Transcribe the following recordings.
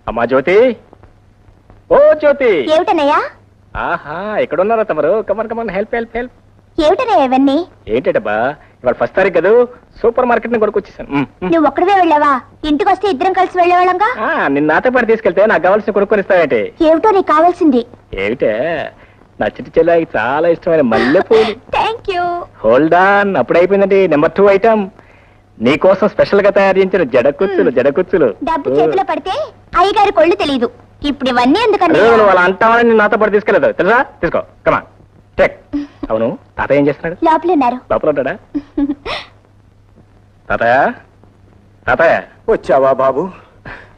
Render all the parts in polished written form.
అమ్మా జ్యోతి, ఓ జ్యోతి. ఏమిటనయ్యా? ఆహా, ఎక్కడున్నారా తమరు? Come on come on, help help help. ఏమిటనయ్యా ఇవన్నీ? ఏంటబ్బా, ఇవాళ ఫస్ట్ తారీఖు కదా, సూపర్ మార్కెట్ ని కొనుక్కొచ్చేసాను. నువ్వు ఒక్కడివే వెళ్ళావా? ఇంటికి వస్తే ఇద్దరం కలిసి వెళ్ళేవాళ్ళంగా. నిన్న నాతో పాటు తీసుకెళ్తే నాకు కావాల్సిన కొనుక్కొని ఇస్తావేంటి? ఏమిటో నీకు కావాల్సింది? ఏమిటే, నా చిట్టి చెల్లాయికి చాలా ఇష్టమైన మల్లెపూలు. Thank you. హోల్డ్ ఆన్, అప్పుడు అయిపోయిందండి. నెంబర్ 2 ఐటమ్, నీకోసం స్పెషల్ గా తయారు చేయించిన జడకుచ్చులు. జడకుచ్చులు డబ్బు చేతిలో పడితే అయ్యగారి కొళ్ళు తెలియదు. ఇప్పుడు ఇవన్నీ ఎందుకన్నా? వాళ్ళ అంటామని నాతో పాటు తీసుకెళ్ళదు తెలుసా? తీసుకో, కమా టెక్. అవును, తాతయ్య ఏం చేస్తున్నాడు? లోపల ఉన్నారు. లోపల ఉంటాడా? తాతయ్య, తాతయ్య వచ్చావా బాబు?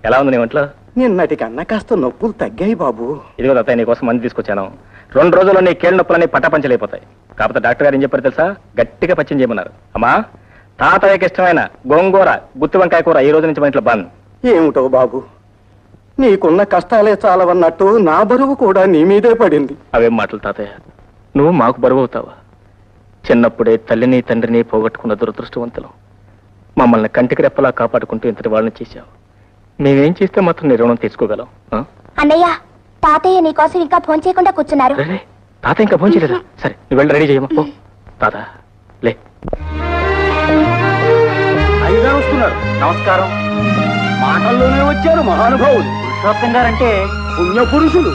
ఎలా ఉంది నీ ఒంట్లో? నిన్నటికన్నా కాస్త నొప్పులు తగ్గాయి బాబు. ఇదిగో తాతయ్య, నీకోసం మంది తీసుకొచ్చాను. 2 రోజుల్లో నీ కీళ్ళ నొప్పులన్నీ పట్టపంచలైపోతాయి. కాకపోతే డాక్టర్ గారు ఏం చెప్పారు తెలుసా? గట్టిగా పచ్చిం చేయమన్నారు. అమ్మా, తాతయ్యకి ఇష్టమైన గోంగూర, గుత్తి వంకాయ కూర ఈ రోజు నుంచి మన ఇంట్లో బంద్. ఏమిటో బాబు, నీకున్న కష్టాలే చాలవన్నట్టు నా బరువు కూడా నీ మీదే పడింది. అవేం మాటలు తాతయ్య, నువ్వు మాకు బరువు అవుతావా? చిన్నప్పుడే తల్లిని తండ్రిని పోగొట్టుకున్న దురదృష్టవంతులం. మమ్మల్ని కంటికి రెప్పలా కాపాడుకుంటూ ఇంతటి వాళ్ళని చేశావు. మేమేం చేస్తే మాత్రం నీ రుణం తీసుకోగలం? అన్నయ్య, తాతయ్య నీకోసం ఇంకా ఫోన్ చేయకుండా కూర్చున్నారు. తాత ఇంకా ఫోన్ చేయలేదా? సరే, నువ్వు వెళ్ళి రెడీ చేయమా. తాత లే. అయ్యగారు వస్తున్నారు. నమస్కారం. మాటల్లోనే వచ్చారు మహానుభావులు. పురుషోత్తం గారంటే పుణ్య పురుషులు.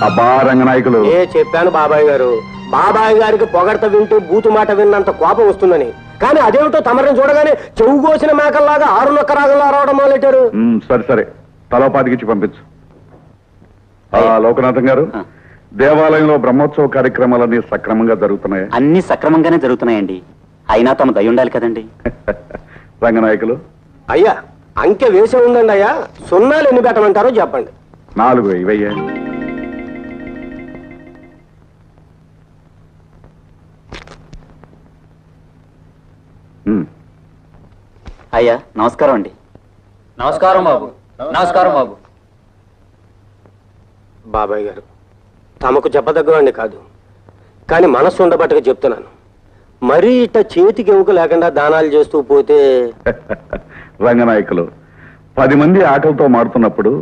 అబ్బా రంగనాయకులు, చెప్పాను బాబాయ్ గారు. బాబాయ్ గారికి పొగడత వింటూ బూతు మాట విన్నంత కోపం వస్తుందని. కానీ అదేమిటో తమరిని చూడగానే చెవు కోసిన మేకల్లాగా 6 నొక్క రాగంలా రావడం మొదలెట్టారు. సరే సరే, తలోపాతికిచ్చి పంపించు. లోకనాథం గారు, దేవాలయంలో బ్రహ్మోత్సవ కార్యక్రమాలన్నీ సక్రమంగా జరుగుతున్నాయా? అన్ని సక్రమంగానే జరుగుతున్నాయండి. అయినా తమ దయ ఉండాలి కదండి. రంగనాయకులు, అయ్యా అంకె వేసే ఉందండి అయ్యా. సున్నాలు ఎన్ని పెట్టమంటారో చెప్పండి. 4 ఇవయ్యా. అయ్యా నమస్కారం అండి. నమస్కారం బాబు. నమస్కారం బాబు. బాబాయ్ గారు, తమకు చెప్పదగ్గవండి కాదు, కానీ మనస్సు ఉండబట్టగా చెప్తున్నాను. మరీ ఇట్ట చేతికి ఎముక లేకుండా దానాలు చేస్తూ పోతే. రంగనాయకులు, 10 మంది ఆటలతో మారుతున్నప్పుడు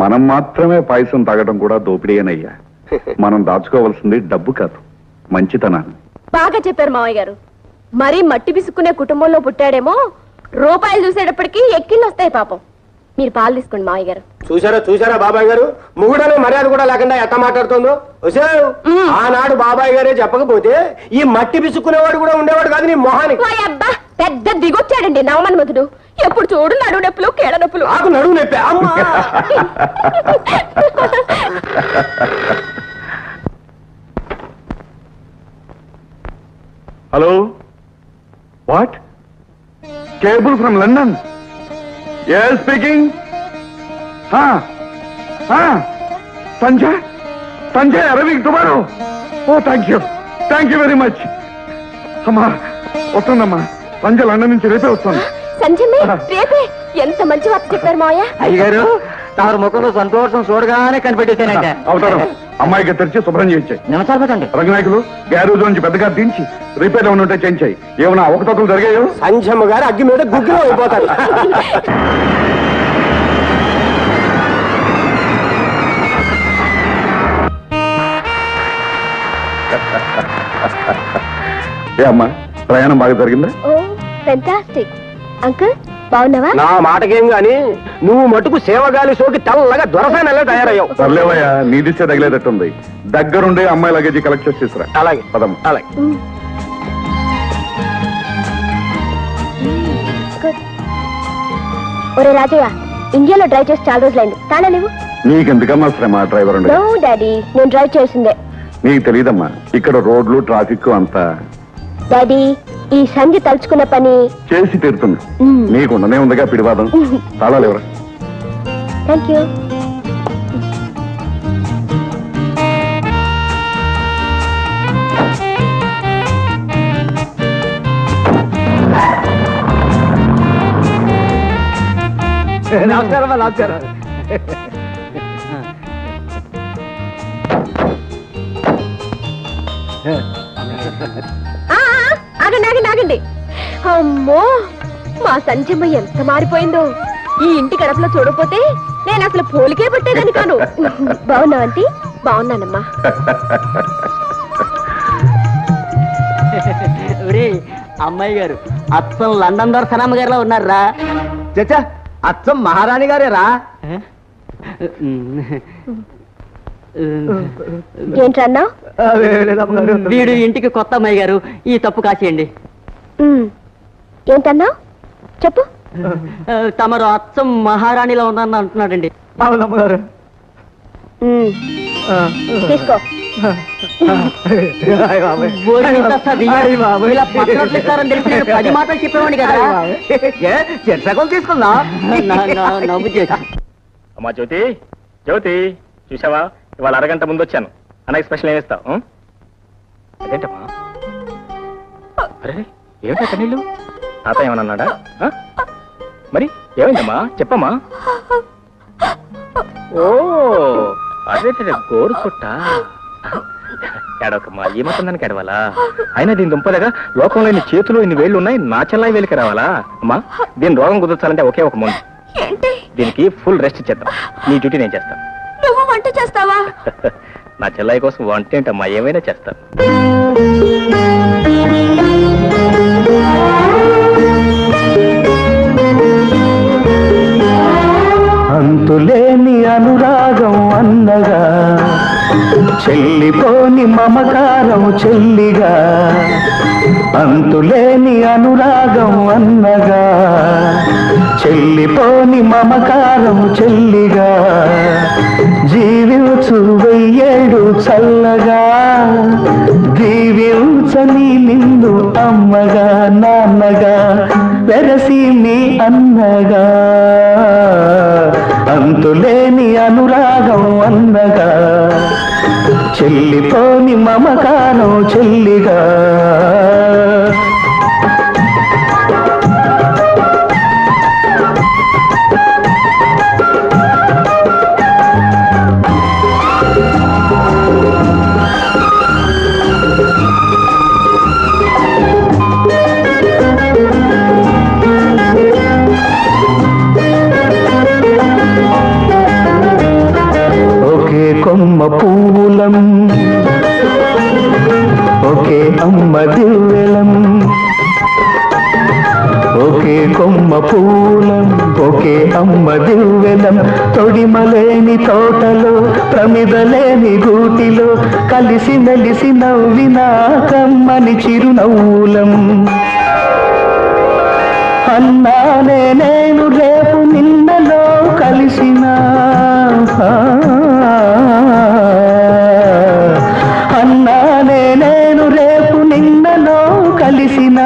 మనం మాత్రమే పాయసం తాగడం కూడా దోపిడీనయ్యా. మనం దాచుకోవాల్సింది డబ్బు కాదు, మంచితనాన్ని. బాగా చెప్పారు మావయ్య గారు. మరీ మట్టి బిసుక్కునే కుటుంబంలో పుట్టాడేమో, రూపాయలు చూసేటప్పటికి ఎక్కిళ్ళు వస్తాయి పాపం. మీరు పాలు తీసుకోండి మావయ్య గారు. చూసారా బాబాయ్ గారు, మొగుడనే మర్యాద కూడా లేకుండా ఎట్ట మాట్లాడుతుందో. ఆనాడు బాబాయ్ గారే చెప్పకపోతే ఈ మట్టి బిసుక్కునేవాడు కూడా ఉండేవాడు కాదు నీ మొహానికి. అబ్బా, పెద్ద దిగొచ్చాడండి నవమన్మధుడు. ఎప్పుడు చూడు నడువు నొప్పులు, కేళ నొప్పులు. నాకు నడువు నొప్పి. Hello, what? Cable from London? yes speaking. Sanjay arriving tomorrow. Oh thank you very much. అమ్మా వస్తుందమ్మా, సంజయ్ లండన్ నుంచి రేపే వస్తుంది. సంజయ్ రేపే? ఎంత మంచి వార్త చెప్పారు మావయ్య. అయ్యగారు, తమ ముఖంలో సంతోషం చూడగానే కనిపెట్టేశానంట. అవుతారు, అమ్మాయికి తెరిచి శుభ్రం చేయించాయి. నమస్కారం పెట్టండి. రంగనాయకులు, గ్యారేజ్ నుంచి పెద్దగా దించి రిపేర్ ఏమైనా ఉంటే చేయించాయి. ఏమైనా అవకతవకలు జరిగాయో? సంజమ్మ గారు అగ్గి మీద గుగ్గిలో అయిపోతారు. ఏ అమ్మా, ప్రయాణం బాగా జరిగిందా? Oh fantastic. అంకుల్ బాగున్నావా? నా మాటకేం గాని నువ్వు మటుకు సేవగాలి సోకి తెల్లగా దొరసానలా తయారయ్యావు. సర్లేవయ్యా, నీ దిశ తగిలేటట్టుంది. దగ్గరుండే అమ్మాయి లగేజీ కలెక్ట్ చేసి తీసుకురా. అలాగే పదమ్మ. అలాగే. ఒరే రాజయ్య, ఇండియాలో డ్రైవ్ చేసి చాలా రోజులైంది. తానా నువ్వు? నీకెందుకమ్మా శ్రమ, డ్రైవర్ ఉండే. నో డాడీ, నేను డ్రైవ్ చేసిందే. నీకు తెలియదమ్మా, ఇక్కడ రోడ్లు ట్రాఫిక్ అంతా. డాడీ, ఈ సంధి తలుచుకున్న పని చేసి తీరుతుంది. నీకుండనే ఉందిగా పిడివాదం. తాళాలు ఎవరా? Thank you. నమస్కారం. నమస్కారం. ఆగండి. అమ్మో, మా సంజమ్మ ఎంత మారిపోయిందో. ఈ ఇంటి గడపలో చూడకపోతే నేను అసలు పోలికే పట్టేదని కాను. బాగున్నావు ఆంటీ? బాగున్నానమ్మా. అమ్మాయి గారు అచ్చం లండన్ దొరసనమ్మ గారిలో ఉన్నారా? చచ్చా, అచ్చం మహారాణి గారేరా. ఏంటన్నా? వీడు ఇంటికి కొత్త అమ్మాయి గారు, ఈ తప్పు కాసేయండి. ఏంటన్నా చెప్పు. తమరు అచ్చం మహారాణిలో ఉందని అంటున్నాడండి. అవునమ్మగారు. తీసుకో. ఇలా పత్రాలు ఇస్తారని తెలిసి నేను 10 మాటలు చెప్పేవాడిని కదా. చెట్సకం తీసుకుందా? నవ్వు చేసి. అమ్మా జ్యోతి, జ్యోతి చూసావా, ఇవాళ అరగంట ముందు వచ్చాను. అన్నకి స్పెషల్ ఏమి ఇస్తావు? అదేంటమ్మా? అరే ఏమిటా కన్నీళ్ళు? తాత ఏమన్నాడా? మరి ఏమైందమ్మా చెప్పమ్మా. ఓ అదే గోరు చుట్ట. ఏడవకమ్మా, ఈ మొత్తం దానికి ఎడవాలా? అయినా దీని దుంపదగా లోకంలో ఇన్ని చేతులు ఇన్ని వేళ్ళు ఉన్నాయి, నా చెల్లాయి వేలికి రావాలా? అమ్మా దీని రోగం కుదర్చాలంటే ఒకే ఒక మందు. దీనికి ఫుల్ రెస్ట్ చేద్దాం. నీ డ్యూటీ నేను చేస్తాను. నువ్వు వంట చేస్తావా? నా చెల్లాయి కోసం వంట ఏంటమ్మా, ఏమైనా చేస్తాను. అంతులేని అనురాగం అన్నగా, చెల్లిపోని మమకారం చెల్లిగా. అంతులేని అనురాగం అన్నగా, చెల్లిపోని మమకారం చెల్లిగా. జీవించు వెయ్యేడు చల్లగా, దీవించని నిన్ను అమ్మగా నాన్నగా, వెరసి మీ అన్నగా. అంతులేని అనురాగం అన్నగా, చెల్లిపోని మమకారం చెల్లిగా. కొమ్మ పూలం, ఒకే అమ్మ దివ్వెలం. ఒకే కొమ్మ పూలం, ఒకే అమ్మ దివ్వెలం. తొడిమలేని తోటలో, ప్రమిదలేని గూటిలో, కలిసి మెలిసి నవ్విన కమ్మని చిరునవ్వులం. అన్నానే నేను రేపు నిన్నలో కలిసిన, అన్నానే నేను రేపు నిన్నలో కలిసిన,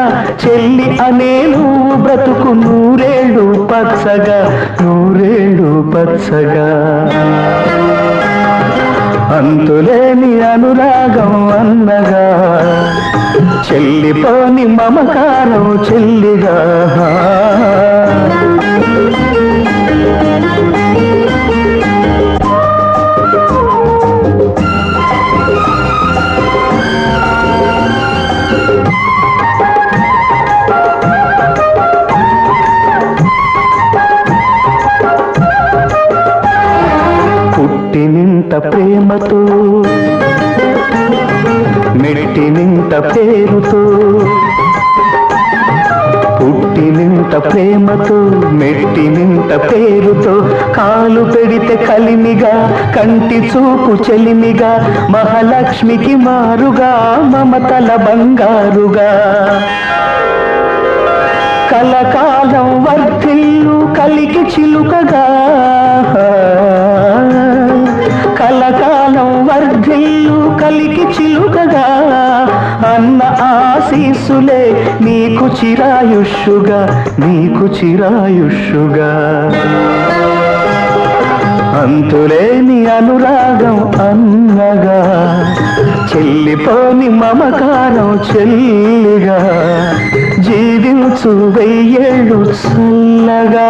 చెల్లి అనే నువ్వు బ్రతుకు నూరేళ్ళు పచ్చగా, నూరేళ్ళు పచ్చగా. అంతులేని అనురాగం అన్నగా, చెల్లిపోని మమకారం చెల్లిగా. పుట్టినింత ప్రేమతో, మెట్టినింత పేరుతో. పుట్టినింత ప్రేమతో, మెట్టినింత పేరుతో. కాలు పెడితే కలిమిగా, కంటి చూపు చెలిమిగా. మహాలక్ష్మికి మారుగా, మమతల బంగారుగా. కలకాలం వర్ధిల్లు కలికి చిలుకగా, కలకాలం వర్ధిల్లు కలికి చిలుకగా. అన్న ఆశీస్సులే నీకు చిరాయుష్యుగా, నీకు చిరాయుష్యుగా. అంతులేని అనురాగం అన్నగా, చెల్లిపోని మమకారం చెల్లిగా. జీవించు వెయ్యేళ్ళు చల్లగా,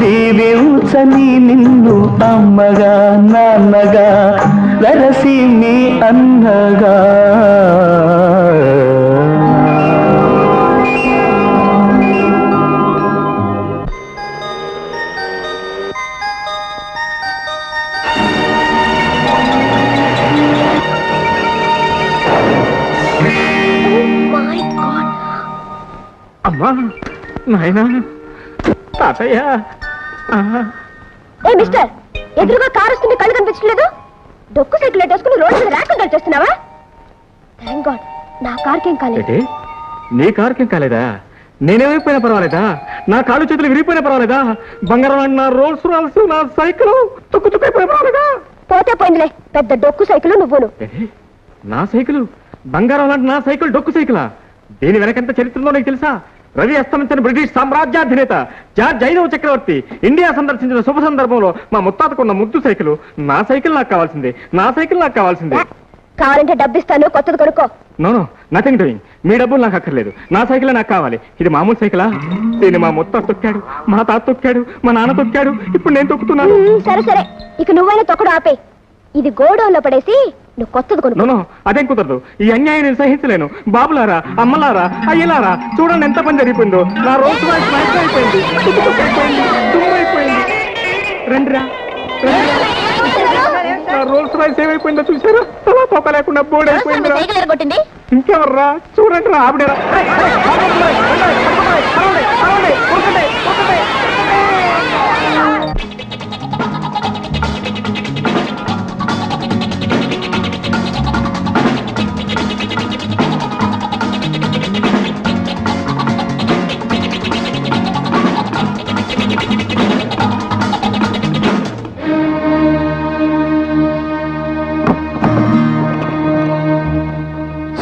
దీవించని నిన్ను అమ్మగా నాన్నగా, వెరసి మీ అన్నగా. అమ్మా నాయనా తాతయ్య. ఏ మిస్టర్, ఎదురుగా కారు వస్తుంది, కళ్ళు కనిపించలేదు. డొక్కు సైకిల్ వేసుకుని రోడ్డు మీద ర్యాకులు చేస్తున్నావా? థ్యాంక్ గాడ్, నా కార్కేం కాలేదు. నీ కారుకేం కాలేదా? నేనేమైపోయినా పర్వాలేదా? నా కాళ్ళు చేతులు విరిగిపోయినా పర్వాలేదా? బంగారం లాంటి నా రోల్స్ రాల్స్, నా సైకిల్ తుక్కుతుక్కైపోయినా పర్వాలేదా? పోతే పోయిందిలే, పెద్ద డొక్కు సైకిల్ నువ్వును. నా సైకిల్, బంగారం లాంటి నా సైకిల్ డొక్కు సైకిలా? దీని వెనకంత చరిత్రలో నీకు తెలుసా? రవి అస్తమించిన బ్రిటిష్ సామ్రాజ్యాధినేత జార్జ్ 5వ చక్రవర్తి ఇండియా సందర్శించిన శుభ సందర్భంలో మా ముత్తాతకున్న ముద్దు సైకిల్. నా సైకిల్ నాకు కావాల్సిందే, నా సైకిల్ నాకు కావాల్సిందే. కావాలంటే డబ్బిస్తాను, కొత్తది కొనుక్కో. No nothing doing. మీ డబ్బులు నాకు అక్కర్లేదు, నా సైకిల్ నాకు కావాలి. ఇది మామూలు సైకిలా? దీన్ని మా ముత్తాత తొక్కాడు, మా తాత తొక్కాడు, మా నాన్న తొక్కాడు, ఇప్పుడు నేను తొక్కుతున్నాను. సరే సరే, ఇక నువ్వైనా తొక్కడు ఆపే. ఇది గోడౌన్లో పడేసి నువ్వు కొత్తది కొనుక్కో. నో అదేం కుదరదు. ఈ అన్యాయం నేను సహించలేను. బాబులారా, అమ్మలారా, అయ్యలారా, చూడండి ఎంత పని జరిగిపోయిందో. నా రోజు అయిపోయింది, తుమ్మైపోయింది. రండిరా, నా రోల్స్ రాయిస్ ఏమైపోయిందో చూసారా? అలా తొక్క లేకుండా బోర్డు అయిపోయిందిరా. కొట్టింది ఇంకెవర్రా? చూడండి రా, ఆవిడేరా.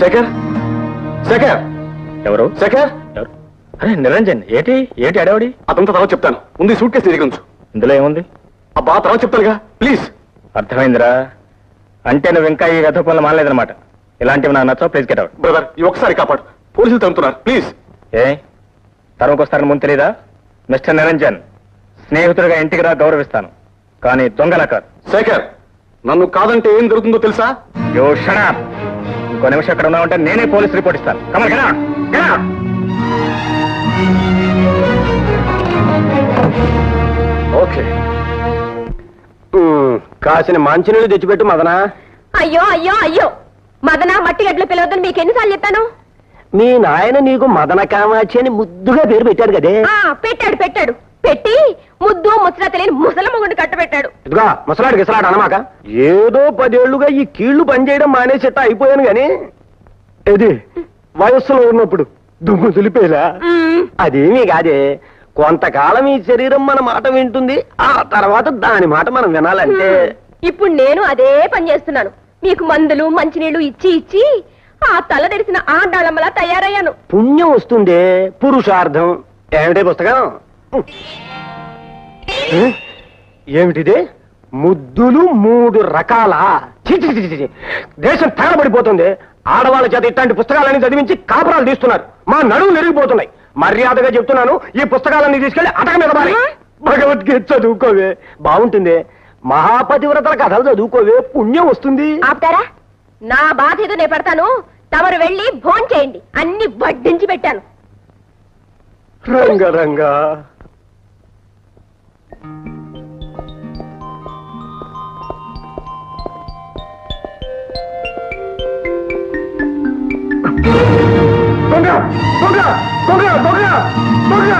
శేఖర్, శేఖర్, ఎవరు? శేఖర్. అరే నిరంజన్, ఏంటి అడవడి? అతనితో తర్వాత చెప్తాను. ముందు సూట్ కేసు దగ్గర ఉంచు. ఇందులో ఏముంది? అబ్బా తర్వాత చెప్తానుగా, ప్లీజ్. అర్థమైందిరా. అంటే నువ్వు ఇంకా ఈ గత పనులు మానలేదన్నమాట. ఇలాంటివి నాకు నచ్చవు. Please get out. బ్రదర్, ఈ ఒక్కసారి కాపాడు. పోలీసులు తరుముతున్నారు, ప్లీజ్. ఏ తరుముకొస్తారని ముందు తెలీదా? మిస్టర్ నిరంజన్, స్నేహితుడిగా ఇంటికి రా, గౌరవిస్తాను, కానీ దొంగలా కాదు. శేఖర్, నన్ను కాదంటే ఏం జరుగుతుందో తెలుసా? యో షట్ అప్. ఇంకో నిమిషం అక్కడ ఉన్నావంటే నేనే పోలీస్ రిపోర్ట్ ఇస్తాను. Kamal get out, get out. Okay, కాసిన మంచినీళ్ళు తెచ్చిపెట్టు మదనా. అయ్యో అయ్యో అయ్యో, మదన మట్టి గడ్డలు పిలవద్దని మీకు ఎన్నిసార్లు చెప్పాను? మీ నాయన నీకు మదన కామాచి అని ముద్దుగా పేరు పెట్టాడు కదే. పెట్టాడు పెట్టి ముద్దు ముచ్చట తెలియని ముసలమ్మగుండి కట్టబెట్టాడు. ఇదిగా ముసలాడు గిసలాడు అనమాక. ఏదో 10 ఏళ్లుగా ఈ కీళ్లు పనిచేయడం మానేసేట అయిపోయాను గాని, ఇది వయస్సులో ఉన్నప్పుడు దుమ్ము దులిపేలా. అదేమీ కాదే, కొంతకాలం ఈ శరీరం మన మాట వింటుంది, ఆ తర్వాత దాని మాట మనం వినాలంటే. ఇప్పుడు నేను అదే పని చేస్తున్నాను. మీకు మందులు మంచినీళ్లు ఇచ్చి ఇచ్చి ఆ తల తెరిసిన ఆడాళమ్మలా తయారయ్యాను. పుణ్యం వస్తుందే, పురుషార్థం. ఏమిటే పుస్తకం? ఏమిటిది? ముద్దులు 3 రకాల. దేశం తగలబడిపోతుంది. ఆడవాళ్ళ చేత ఇట్లాంటి పుస్తకాలన్నీ చదివించి కాపురాలు తీస్తున్నారు. మా నడువులు ఎరిగిపోతున్నాయి. మర్యాదగా చెప్తున్నాను, ఈ పుస్తకాలన్నీ తీసుకెళ్లి అటక మీద మారి భగవద్గీత చదువుకోవే, బాగుంటుంది. మహాపతివ్రతల కథలు చదువుకోవే, పుణ్యం వస్తుంది. ఆపుతారా? నా బాధ ఏదో నేను పెడతాను, తమరు వెళ్ళి భోన్ చేయండి. అన్ని వడ్డించి పెట్టాను. రంగరంగా దొంగ దొంగ దొంగ దొంగ దొంగ.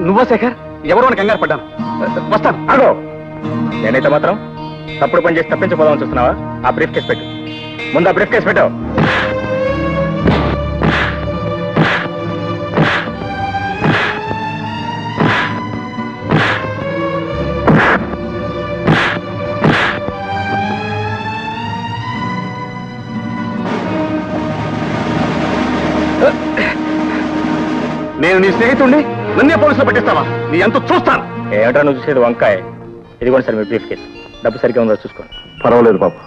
నువ్వా శేఖర్? ఎవరో అని కంగారు పడ్డాను. వస్తాను. అగో, నేనైతే మాత్రం తప్పుడు పని చేసి తప్పించబోదామని చూస్తున్నావా? ఆ బ్రీఫ్ కేసు పెట్టు. ముందు ఆ బ్రీఫ్ కేసు పెట్టావు. నేను నీ స్నేహితుడిని, నన్నే పోలీసులు పట్టిస్తావా? నీ ఎంత చూస్తాను. ఏమిటా నువ్వు చూసేది? వంకాయ. ఇదిగోండి సార్ మీ బ్రీఫ్ కేసు. డబ్బు సరిగ్గా ఉందో చూసుకోండి. పర్వాలేదు బాబు.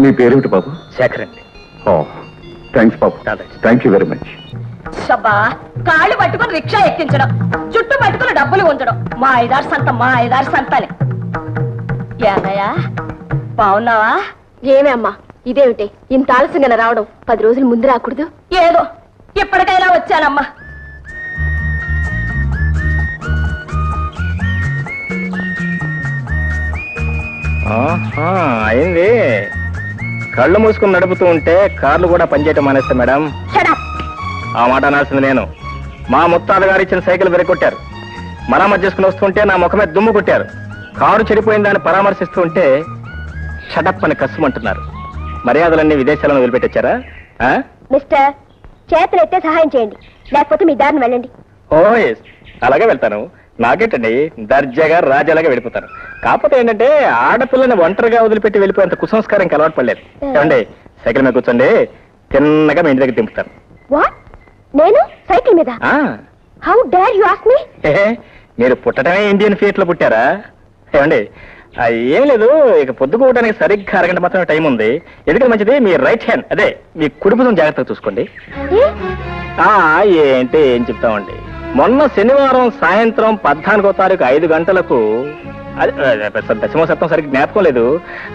మీ పేరేమిటి బాబు? శేఖర్ అండి. ఓ థ్యాంక్స్ బాబు. Thank you very much. షబ్బా, కాళ్ళు పట్టుకుని రిక్షా ఎక్కించడం, చుట్టూ పట్టుకుని డబ్బులు ఉంచడం, మా ఐదారు సంతాలే. ఏమయ్యా, బాగున్నావా? ఏమే అమ్మా, ఇదేమిటి ఇంత ఆలస్యంగా రావడం? 10 రోజులు ముందు రాకూడదు? ఏదో ఎప్పటికైనా వచ్చానమ్మా. అయింది. కళ్ళు మూసుకుని నడుపుతూ ఉంటే కార్లు కూడా పనిచేయటం మానేస్తా మేడం. ఆ మాట అనాల్సింది నేను. మా ముత్తాత గారు ఇచ్చిన సైకిల్ విరగొట్టారు. మరామత్ చేసుకుని వస్తుంటే నా ముఖమే దుమ్ము కొట్టారు. కారు చెడిపోయిందని పరామర్శిస్తూ ఉంటే షటప్ అని కష్టమంటున్నారు. మర్యాదలన్నీ విదేశాలను వదిలిపెట్టొచ్చారా? మిస్టర్, చేతులెత్తే సహాయం చేయండి, లేకపోతే మీ దారిని వెళ్ళండి. ఓ ఎస్, అలాగే వెళ్తాను. నాకేంటండి, దర్జాగా రాజాలాగా వెళ్ళిపోతాను. కాకపోతే ఏంటంటే ఆడపిల్లని ఒంటరిగా వదిలిపెట్టి వెళ్ళిపోయేంత కుసంస్కారం అలవాటు పడలేదు. ఏమండి, సైకిల్ మీద కూర్చోండి, తిన్నగా మీ ఇంటి దగ్గర దింపుతాను. వాట్? నేను సైకిల్ మీద? How dare you ask me? మీరు పుట్టడమే ఇండియన్ ఫియట్ లో పుట్టారా? ఏమండి, ఏం లేదు, ఇక పొద్దుకోవడానికి సరిగ్గా అరగంట మాత్రమే టైం ఉంది. ఎందుకంటే మంచిది, మీ రైట్ హ్యాండ్, అదే మీ కుడి భుజం జాగ్రత్తగా చూసుకోండి. ఏంటి ఏం చెప్తామండి, మొన్న శనివారం సాయంత్రం 14వ తారీఖు 5 గంటలకు, దశమ సప్తం సరిగ్గా జ్ఞాపకం లేదు,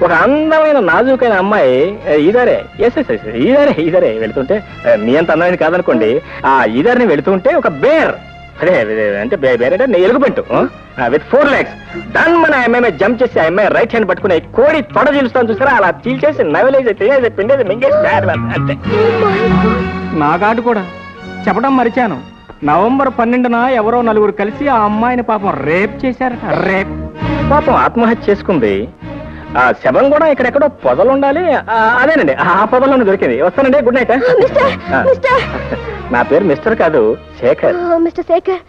ఒక అందమైన నాజూకైన అమ్మాయి ఈదారే ఈదారే వెళుతుంటే, మీ అంత అందమైనది కాదనుకోండి, ఆ ఈదారిని వెళుతుంటే ఒక బేర్, అదే అంటే బేర్ అంటే ఎలుగుబంటు విత్ 4 legs డన్ మన అమ్మాయి జంప్ చేసి ఆ అమ్మాయి రైట్ హ్యాండ్ పట్టుకుని కోడి తొడ చీలుస్తాను చూసారా, అలా చీల్చేసి నవలేసి తినేసి పిండేసి మింగేసి అంతే. నా కాటు కూడా చెప్పడం మరిచాను. నవంబర్ 12న ఎవరో 4 కలిసి ఆ అమ్మాయిని పాపం రేప్ చేశారట. రేప్ పాపం ఆత్మహత్య చేసుకుంది. ఆ శవం కూడా ఇక్కడెక్కడో పొదలు ఉండాలి, అదేనండి ఆ పొదల్లోనే దొరికింది. వస్తానండి, గుడ్ నైట్. నా పేరు మిస్టర్ కాదు, శేఖర్. మిస్టర్ శేఖర్,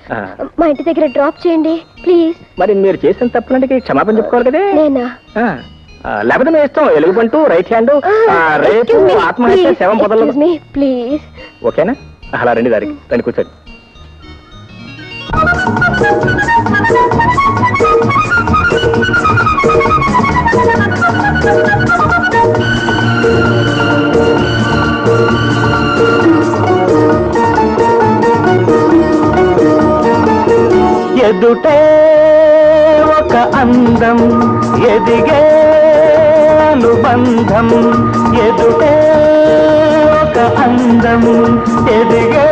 మా ఇంటి దగ్గర డ్రాప్ చేయండి ప్లీజ్. మరి మీరు చేసిన తప్పులంటే క్షమాపణ చెప్పుకోవాలి కదా. నేనా? లేకపోతే మీ ఇష్టం, ఎలుగుబంటూ, రైట్ హ్యాండ్, రేపు, ఆత్మహత్య, శవం పొదలు. ప్లీజ్. ఓకేనా? అలా రండి, దారికి రండి, కూర్చోండి. ఎదుటే ఒక అందం, ఎదిగే అనుబంధం. ఎదుటే ఒక అందం, ఎదిగే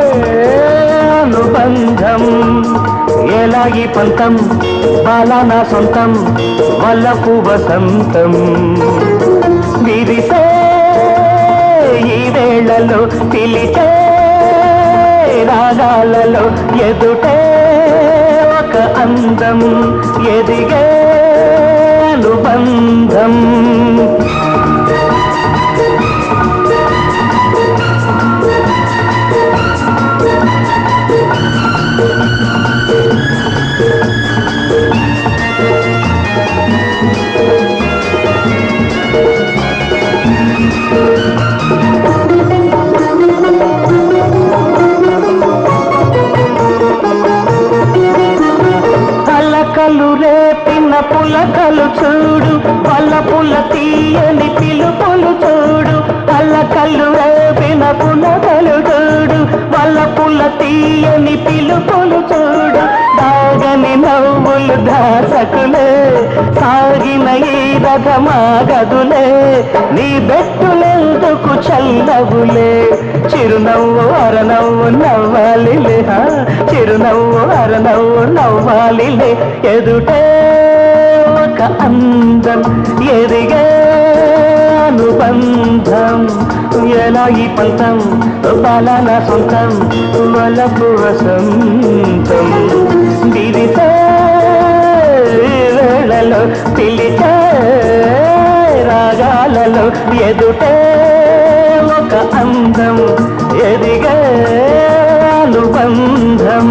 అనుబంధం. ఎలాగి పంతం బాలానా సొంతం, వల్లపు వసంతం. విరిసే ఈ వేళలో పిలిచే రాగాలలో, ఎదుటే ఒక అందం, ఎదిగే అనుబంధం. అలకలు రేపిన పులకలు చూడు, పల్లపుల తీయని పిలుపులు చూడు. అలకలు రేపిన పులకలు చూడు, పల్లపుల తీయని పిలుపులు చూడు. దాగని నవ్వులు దాసకులే, సాగిన ఈ రథమాగదులే. నీ బెట్టులెందుకు చల్లవులే, చిరునవ్వు అరనవ్వు నవ్వాలిలే. చిరునవ్వు అరనవ్వు నవ్వాలిలే. ఎదుటే ఒక అందం, ఎదిగే అనుబంధం. ఎలా ఈ పంతం బాలానా సొంతం, వలపు వసంతం. దిరిసే వేళలో పిలిచే రాగాలలో, ఎదుటే ఒక అందం, ఎదిగే అనుబంధం.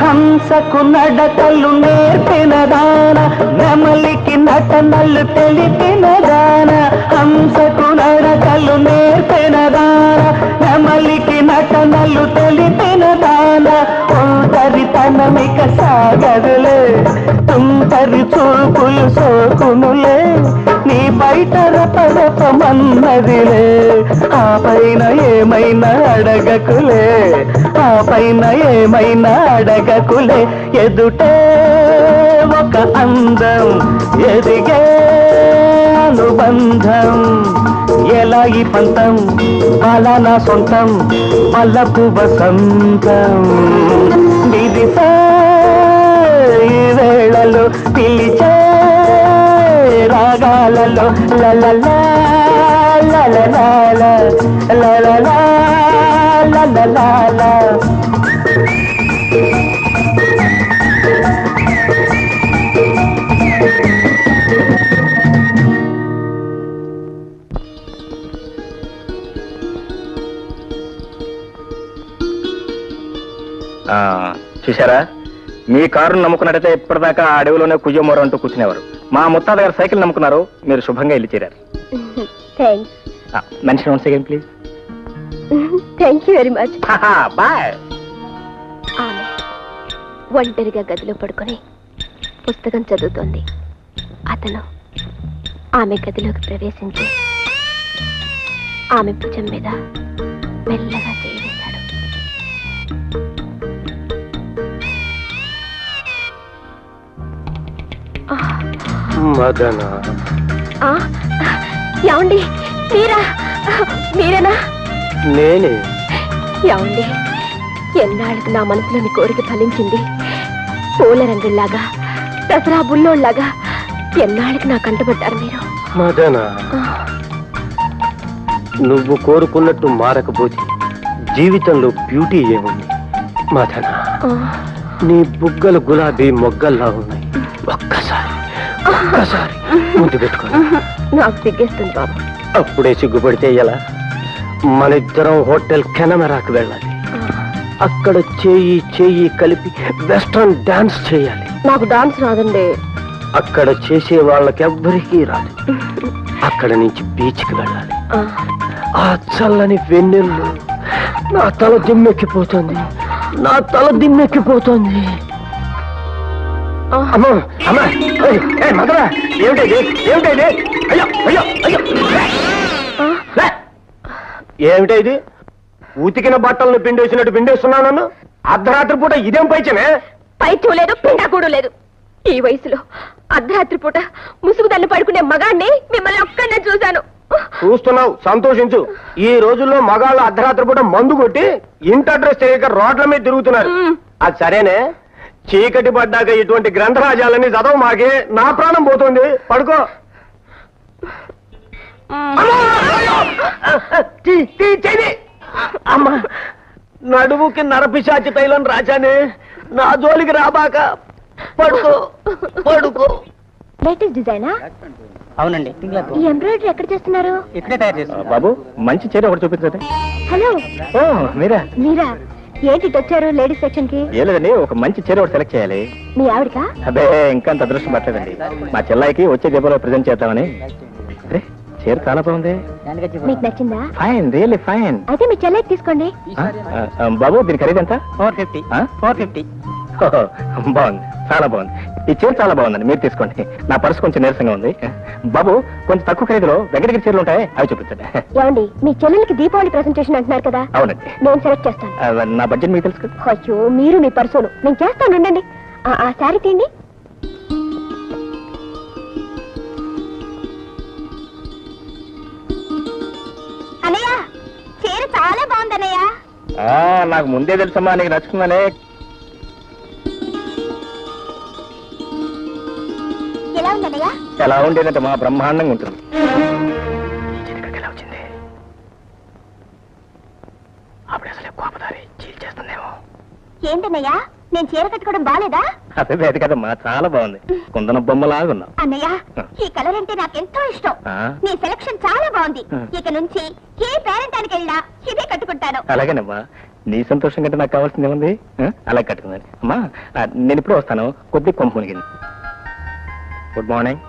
హంసకు నడకలు సోమరితనమిక సాగదులే తుంటరి చూపులు సోకునులే నీ బయట రపరపమన్నదిలే ఆ పైన ఏమైనా అడగకులే ఆ పైన ఏమైనా అడగకులే ఎదుటే ఒక అందం ఎదిగే అనుబంధం ఎలా ఈ పంతం అలా నా సొంతం పల్లపు వసంతం విదిసే ఈ వేళలో పిలిచే రాగాలలో లలలా లలలా లలలా లలలా చూసారా, మీ కారును నమ్ముకున్నట్టయితే ఇప్పటిదాకా ఆ అడవిలోనే కుయ్యమోర అంటూ కూర్చునేవారు. మా ముత్తాత గారు సైకిల్ నమ్ముకున్నారు, మీరు శుభంగా ఇల్లు చేరారు. Mention once again please. Thank you very much. Bye. ఆమె ఒంటరిగా గదిలో పడుకొని పుస్తకం చదువుతోంది. అతను ఆమె గదిలోకి ప్రవేశించి ఆమె భుజం మీద మెల్లగా చేయి వేశాడు. మదన, ఏమండి, మీరేనా? నేనే. ఏమండి, ఎన్నాళ్ళకు నా మనసులోని కోరిక ఫలించింది. పూల రంగుల్లాగా దసరా బుల్లోళ్లాగా ఎన్నాళ్ళకి నా కంటపడ్డారు మీరు. మదన, నువ్వు కోరుకున్నట్టు మారకపోతే జీవితంలో బ్యూటీ ఏముంది? మదన, నీ బుగ్గలు గులాబీ మొగ్గల్లా ఉన్నాయి. ఒక్కసారి ముందు పెట్టుకో. నాకు సిగ్గేస్తుంది బాబు. అప్పుడే సిగ్గుపడితే ఎలా? మన ఇద్దరం హోటల్ కెనమెరాకు వెళ్ళాలి. అక్కడ చేయి కలిపి వెస్ట్రన్ డాన్స్ చేయాలి. నాకు డాన్స్ రాదండి. అక్కడ చేసే వాళ్ళకెవ్వరికీ రాదు. అక్కడ నుంచి బీచ్కి వెళ్ళాలి. ఆ చల్లని వెన్నెల్లు నా తల దిమ్మెక్కిపోతుంది. అమ్మా అమ్మా, మదరా, ఏమిటైతే అయ్యో అయ్యో అయ్యో, ఏమిటైది? ఉతికిన బట్టలను పిండేసినట్టు పిండేస్తున్నావు నన్ను. అర్ధరాత్రి పూట ఇదేం పైచమే? పైత్యం లేదు, పిండాకూడు లేదు. ఈ వయసులో అర్ధరాత్రి పూట ముసుగుదన్ని పడుకునే మగాన్ని మిమ్మల్ని ఒక్కనే చూశాను. చూస్తున్నావు, సంతోషించు. ఈ రోజుల్లో మగాళ్ళు అర్ధరాత్రి పూట మందు కొట్టి ఇంటి అడ్రస్ తెలియక రోడ్ల మీద తిరుగుతున్నారు. అది సరేనే, చీకటి పడ్డాక ఇటువంటి గ్రంథరాజాలని చదవ మాకే నా ప్రాణం పోతుంది. పడుకో. అమ్మా, నడుముకి నరపిశాచి తైలం రాజానే, నా జోలికి రాబాక. పడుకో పడుకో. లేటెస్ట్ డిజైనా? అవునండి. ఈ ఎంబ్రాయిడరీ ఎక్కడ చేస్తున్నారు? ఇక్కడే తయారు చేస్తాం. బాబు, మంచి చీర ఒకటి చూపించండి. హలో, మీరా? ఏంటి వచ్చారు లేడీస్ సెక్షన్ కి? ఏ లేదండి, ఒక మంచి చీర ఒకటి సెలెక్ట్ చేయాలి. మీ ఆవిడకా? అదే, ఇంకా అంత అదృష్టం పట్టలేదండి. మా చెల్లాయికి వచ్చే దీపావళిలో ప్రెజెంట్ చేద్దామని. అరే, చీర చాలా బాగుంది. మీకు నచ్చిందా? Fine, really fine. అయితే మీ చెల్లెకి తీసుకోండి. బాబు, దీని ఖరీదు ఎంత? 450. బాగుంది, చాలా బాగుంది. ఈ చీర చాలా బాగుందండి, మీరు తీసుకోండి. నా పర్సు కొంచెం నీరసంగా ఉంది. బాబు, కొంచెం తక్కువ ఖరీదులో వెంకటగిరి చీరలు ఉంటాయి, అవి చూపించండి. ఏమండి, మీ చెల్లెలకి దీపావళి ప్రెసెంటేషన్ అంటున్నారు కదా? అవునండి. నేను సెలెక్ట్ చేస్తాను. నా బడ్జెట్ మీకు తెలుసు కదా. అయ్యో, మీరు మీ పర్సులు నేను చేస్తాను. ఉండండి, ఆ శారీ తీయండి. అన్నయ్య, చీర చాలా బాగుంది అన్నయ్య. నాకు ముందే తెలుసమ్మా నీకు నచ్చుతుందనే. ఎలా ఉంది అన్నయ్య? ఎలా ఉండేదంటే మా బ్రహ్మాండంగా ఉంటుంది. ఎలా వచ్చింది? అప్పుడు అసలు కోపదారి చీల్ చేస్తుందేమో. ఏంటన్నయ్య, నేను చీర కట్టుకోవడం బాలేదా? అదే లేదు కదమ్మా, చాలా బాగుంది. కుందన బొమ్మలాగున్నావు. అన్నయ్య, ఈ కలర్ అంటే నాకెంతో ఇష్టం. నీ సెలక్షన్ చాలా బాగుంది. ఇక నుంచి ఏ పేరెంటానికి వెళ్ళినా ఇదే కట్టుకుంటాను. అలాగేనమ్మా, నీ సంతోషం కంటే నాకు కావాల్సింది ఏముంది? అలా కట్టుకుందని. అమ్మా, నేను ఇప్పుడు వస్తాను, కొద్ది కొంపు మునిగింది. Good morning.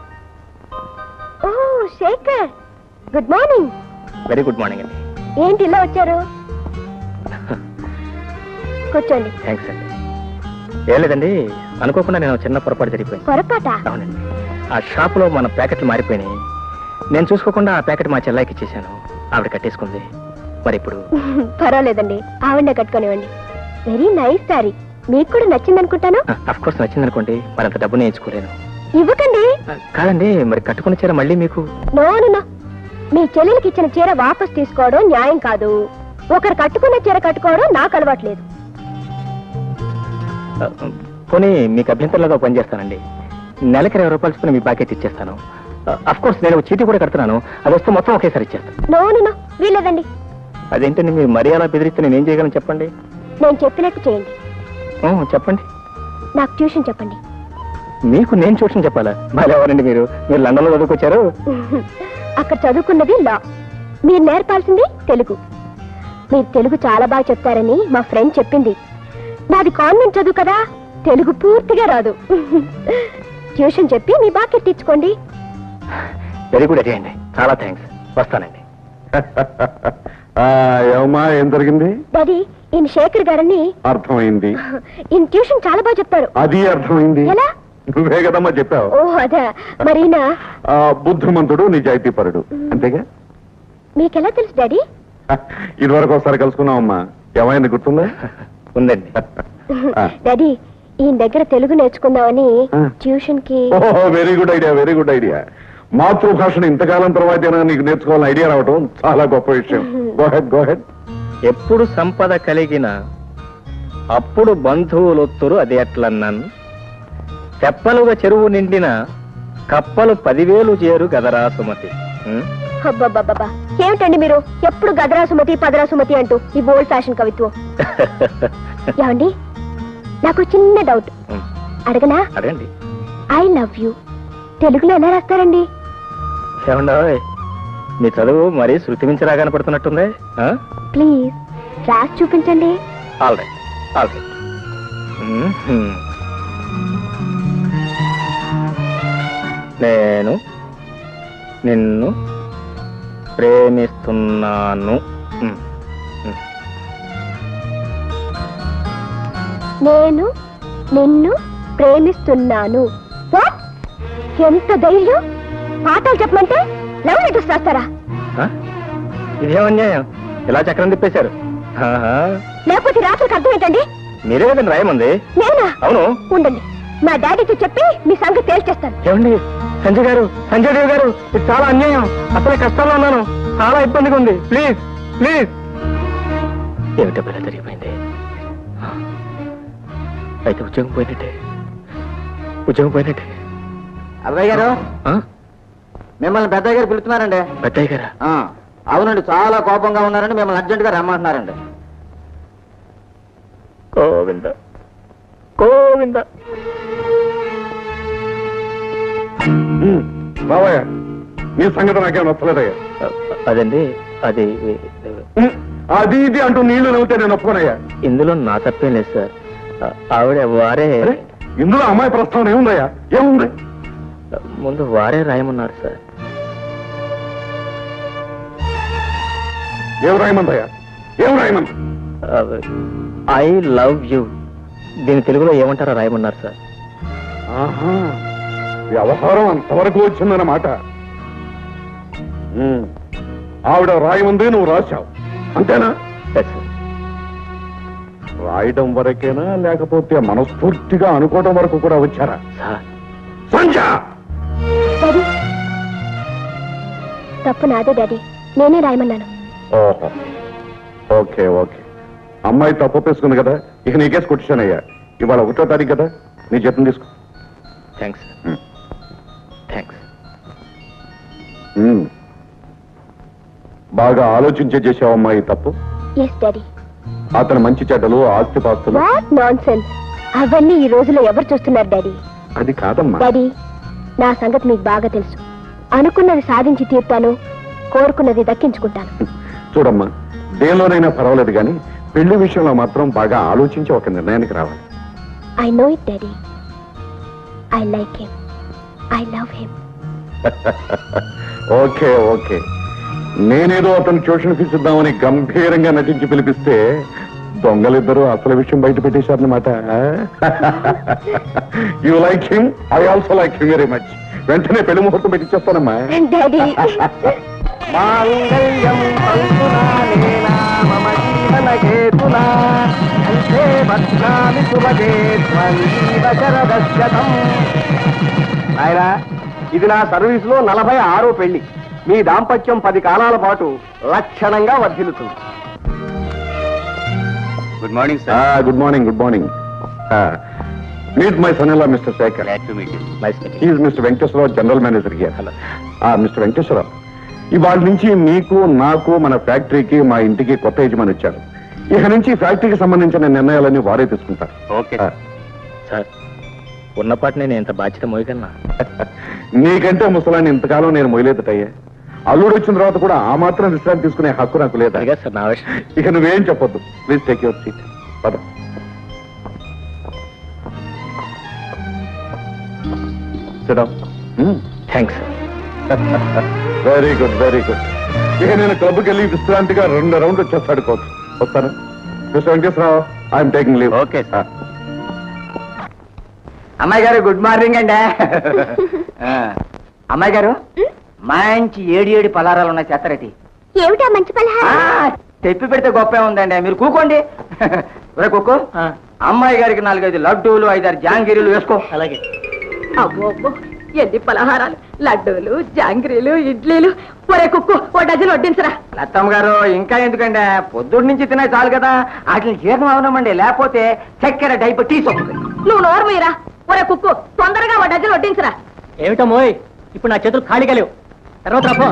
ఓ Shekhar, good morning. Very good morning అండి. ఏంటి ఇలా వచ్చారు? కూర్చోండి. థ్యాంక్స్ అండి. ఏం లేదండి, అనుకోకుండా నేను చిన్న పొరపాటు జరిగిపోయింది. పొరపాట? అవునండి, ఆ షాపులో మన ప్యాకెట్లు మారిపోయినాయి. నేను చూసుకోకుండా ఆ ప్యాకెట్ మా చెల్లాయికి ఇచ్చేసాను. ఆవిడ కట్టేసుకుంది. మరి ఇప్పుడు పర్వాలేదండి, ఆవిడనే కట్టుకోనివ్వండి. Very nice sari. మీకు కూడా నచ్చింది అనుకుంటాను. అఫ్ కోర్స్ నచ్చింది అనుకోండి, మరి అంత డబ్బు నేను ఇచ్చుకోలేను. ఇవ్వకండి. కాదండి, మరి కట్టుకున్న చీర మళ్ళీ మీకు. నో, మీ చెల్లెలకి ఇచ్చిన చీర వాపస్ తీసుకోవడం న్యాయం కాదు. ఒకరు కట్టుకున్న చీర కట్టుకోవడం నాకు అలవాట్లేదు. పోనీ మీకు అభ్యంతరంలో పని చేస్తానండి. నెలకి 20 రూపాయలు చొప్పున మీ ప్యాకెట్ ఇచ్చేస్తాను. అఫ్ కోర్స్ నేను చీటీ కూడా కడుతున్నాను. అది వస్తే మొత్తం ఒకేసారి ఇచ్చేస్తాను. నో, వీలేదండి. అదేంటండి, మీరు మరీ అలా బెదిరిస్తే నేను ఏం చేయగలను చెప్పండి. నేను చెప్పినట్టు చేయండి. చెప్పండి. నాకు ట్యూషన్ చెప్పండి. మీకు నేను ట్యూషన్ చెప్పాలా? మరి ఎవరండి మీరు లండన్ లో చదువుకొచ్చారు? అక్కడ చదువుకున్నది లా, మీరు నేర్పాల్సింది తెలుగు. మీరు తెలుగు చాలా బాగా చెప్తారని మా ఫ్రెండ్ చెప్పింది. నాది కాన్వెంట్ చదువు కదా, తెలుగు పూర్తిగా రాదు. ట్యూషన్ చెప్పి మీ బాగా తెచ్చుకోండి. వెరీ గుడ్ అండి, చాలా థ్యాంక్స్. వస్తానండి. ఏమమ్మా, ఏం జరిగింది? డాడీ, ఈయన శేఖర్ గారని. అర్థమైంది. ఈయన ట్యూషన్ చాలా బాగా చెప్తారు. అది అర్థమైంది. ఎలా? నువ్వే కదమ్మా చెప్పావు. ఓ అదా. మరి బుద్ధిమంతుడు, నిజాయితీపరుడు, అంతేగా? మీకెలా తెలుసు డాడీ? ఇదివరకు ఒకసారి కలుసుకున్నావమ్మా. ఏమైంది, గుర్తుందా? ఉందండి. డాడీ, ఈయన దగ్గర తెలుగు నేర్చుకుందామని ట్యూషన్ కి. Very good idea, very good idea. మాతృభాషను ఇంతకాలం తర్వాత నీకు నేర్చుకోవాలని ఐడియా రావటం చాలా గొప్ప విషయం. Go head. ఎప్పుడు సంపద కలిగిన అప్పుడు బంధువులొత్తురు, అది ఎట్లన్నాను. తెప్పలుగా చెరువు నిండిన కప్పలు 10,000 చేరు గదరా సుమతి. అబ్బబ్బబ్బా, ఏమిటండి మీరు ఎప్పుడు గదరా సుమతి, పదరా సుమతి అంటూ ఈ ఓల్డ్ ఫ్యాషన్ కవిత్వం. ఏమండి, నాకు చిన్న డౌట్ అడగనా? అడగండి. ఐ లవ్ యూ తెలుగులో ఎలా రాస్తారండి? ఏమండోయ్, మీ చదువు మరీ శృతి మించి రాగానే పడుతున్నట్టుంది. ప్లీజ్ రాసి చూపించండి. All right, all right. నేను నిన్ను ప్రేమిస్తున్నాను. నేను నిన్ను ప్రేమిస్తున్నాను. వాట్? ఎంత ధైర్యం! పాఠాలు చెప్పమంటే లవ్ లెటర్స్ రాస్తారా? ఇదేమన్యాయం, ఇలా చక్రం తిప్పేశారు. లేకపోతే రాత్రికి అర్థం ఏంటండి? మీరే కదండి రాయమంది. నేనా? అవును. ఉండండి, మా డాడీతో చెప్పి మీ సంగతి తేల్చేస్తాను. ఏమండి, సంజయ్ గారు, సంజయ్ దేవ్ గారు, ఇది చాలా అన్యాయం. అసలే కష్టాల్లో ఉన్నాను, చాలా ఇబ్బందిగా ఉంది. Please please. ఏమిటో పిల్ల జరిగిపోయింది. అయితే ఉద్యోగం పోయినట్టే. అబ్బాయి గారు, మిమ్మల్ని పెద్దయ్య గారు పిలుస్తున్నారండి. పెద్దయ్య గారా? అవునండి, చాలా కోపంగా ఉన్నారండి, మిమ్మల్ని అర్జెంట్ గా రమ్మంటున్నారండి. గోవింద గోవింద. బావయ్య, నీ సంగతి నాకేం నచ్చలేదయ్యా. అదండి, అది అది ఇది అంటూ నీళ్లు నవ్వుతే నేను ఒప్పుకోనయ్యా. ఇందులో నా తప్పేం లేదు సార్. ఆవిడ వారే. ఇందులో అమ్మాయి ప్రస్తావన ఏముందయ్యా? ఏముంది? ముందు వారే రాయమన్నారు సార్. ఏం రాయమందయ్యా? ఏం రాయమంది? I love you. దీని తెలుగులో ఏమంటారో రాయమన్నారు సార్. ఆహా, వ్యవహారం అంతవరకు వచ్చిందన్నమాట. ఆవిడ రాయమంది, నువ్వు రాశావు, అంతేనా? రాయడం వరకేనా, లేకపోతే మనస్ఫూర్తిగా అనుకోవడం వరకు కూడా వచ్చారా? సంజయ్, తప్పు నాదే డాడీ, నేనే రాయమన్నాను. ఓహో, ఓకే ఓకే. అమ్మాయి తప్పు ఒప్పేసుకుంది కదా, ఇక నీకేసి కొట్టిశానయ్యా. ఇవాళ 1వ తారీఖు కదా, నీ జీతం తీసుకో. థ్యాంక్స్. థ్యాంక్స్. బాగా ఆలోచించే చేసావు అమ్మాయి తప్పు. Yes daddy. అతను మంచి చెడ్డలు, ఆస్తిపాస్తులు. What nonsense! అవన్నీ ఈ రోజులో ఎవరు చూస్తున్నారు డాడీ? అది కాదమ్మా. డాడీ, నా సంగతి మీకు బాగా తెలుసు. అనుకున్నది సాధించి తీర్తాను, కోరుకున్నది దక్కించుకుంటాను. చూడమ్మా, దేనిలోనైనా పర్వాలేదు కానీ పెళ్లి విషయంలో మాత్రం బాగా ఆలోచించి ఒక నిర్ణయానికి రావాలి. I know it daddy. I like him. I love him. Okay okay. నేనేదో అతను ట్యూషన్ ఫీజు ఇద్దామని గంభీరంగా నటించి పిలిపిస్తే దొంగలిద్దరూ అసలు విషయం బయట పెట్టేశారనమాట. You like him, I also like him very much. వెంటనే పెళ్లి ముహూర్తం పెట్టించేస్తానమ్మా. డాడీ మాంగళ్యం తంతునా మమ జీవన హేతునా అంతే భద్రామి శుభగే త్వీవ శరదశతం. ఆయనా, ఇది నా సర్వీస్ లో 46వ పెళ్లి. మీ దాంపత్యం 10 కాలాల పాటు లక్షణంగా వర్ధిల్లుతుంది. Good morning good morning. Good morning. Meet my son in law mister Shekhar. Is mister Venkateswararao, general manager here. Mister Venkateswararao, ఇవాళ నుంచి మీకు, నాకు, మన ఫ్యాక్టరీకి, మా ఇంటికి కొత్త యజమాని వచ్చారు. ఇక నుంచి ఫ్యాక్టరీకి సంబంధించిన నిర్ణయాలన్నీ వారే తీసుకుంటారు. ఓకే సార్, ఉన్నపాటి నేను ఇంత బాధ్యత మోయగలనా? నీకంటే ముసలాన్ని ఇంతకాలం నేను మొయలేదటయ్యా. అల్లుడు వచ్చిన తర్వాత కూడా ఆ మాత్రం విశ్రాంతి తీసుకునే హక్కు నాకు లేదా? సార్, నా విషయం ఇక నువ్వేం చెప్పొద్దు. Please take your seat. పద. Thanks sir. Very good, very good. ఇక నేను క్లబ్కి వెళ్ళి విశ్రాంతిగా 2 రౌండ్లు వచ్చేస్తాడుకోవచ్చు. వస్తాను. Mister Venkateswararao, I'm taking leave. Okay sir. అమ్మాయి గారు, గుడ్ మార్నింగ్ అండి. అమ్మాయి గారు, మంచి 7 పలారాలు ఉన్నాయి, చేస్తారటి. ఏమిటా మంచి పలహారం? తెప్పి పెడితే గొప్పే ఉందండి. మీరు కూకోండి. కుక్కు, అమ్మాయి గారికి 4-5 లడ్డూలు, 5-6 జాంగిరీలు వేసుకో. అలాగే. అబ్బో అబ్బో, ఎన్ని పలహారాలు! లడ్డూలు, జాంగ్రీలు, ఇడ్లీలు. ఒరే కుక్కు, 1 డజన్ వడ్డించరా. లత్తమ్మ గారు, ఇంకా ఎందుకండి? పొద్దున్న నుంచి తినే చాలు కదా. వాటిని జీర్ణం అవనమండి, లేకపోతే చక్కెర డైబెటీస్ వస్తుంది. నువ్వు నోరు మీరా. ఒరే కుక్కు, తొందరగా 1 డజన్ వడ్డించరా. ఏమిటో మోయ్, ఇప్పుడు నా చేతులు ఖాళీగా లేవు. తర్వాత రాపో.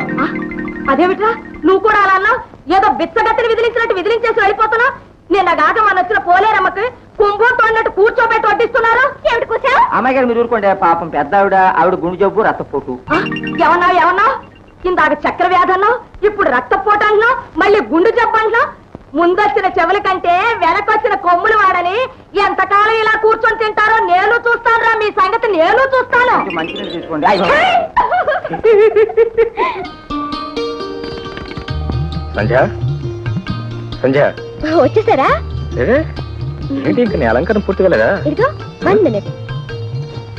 అదేమిట్రా, నువ్వు కూడా అలా అన్నావు? ఏదో బిచ్చగత్తిని విదిలించినట్టు విదిలించేసి వెళ్ళిపోతున్నావు. నిన్న గాక మన వచ్చిన పోలేరమ్మకి కుంభంతో అన్నట్టు కూర్చోబెట్టి వడ్డిస్తున్నారు. ఏమిటి కూర్చో? అమ్మాయి గారు, మీరు ఊరుకోండి. పాపం పెద్ద ఆవిడ గుండె జబ్బు, రక్తపోటు. ఏమన్నావు? ఇందాక చక్కెర వ్యాధి అన్నావు, ఇప్పుడు రక్తపోటు అంటున్నావు, మళ్ళీ గుండు జబ్బు అంటున్నావు. ముందొచ్చిన చెవుల కంటే వెనకొచ్చిన కొమ్ములు వాడని ఎంతకాలం ఇలా కూర్చొని తింటారో నేను చూస్తాను రా. మీ సంగతి నేను చూస్తాను. మంచిగా తీసుకోండి. సంధ్య, సంధ్య వచ్చేసారా? ఏంటి ఇంకా నీ అలంకరణ పూర్తిగా లేదా? ఇదిగో 1 minute.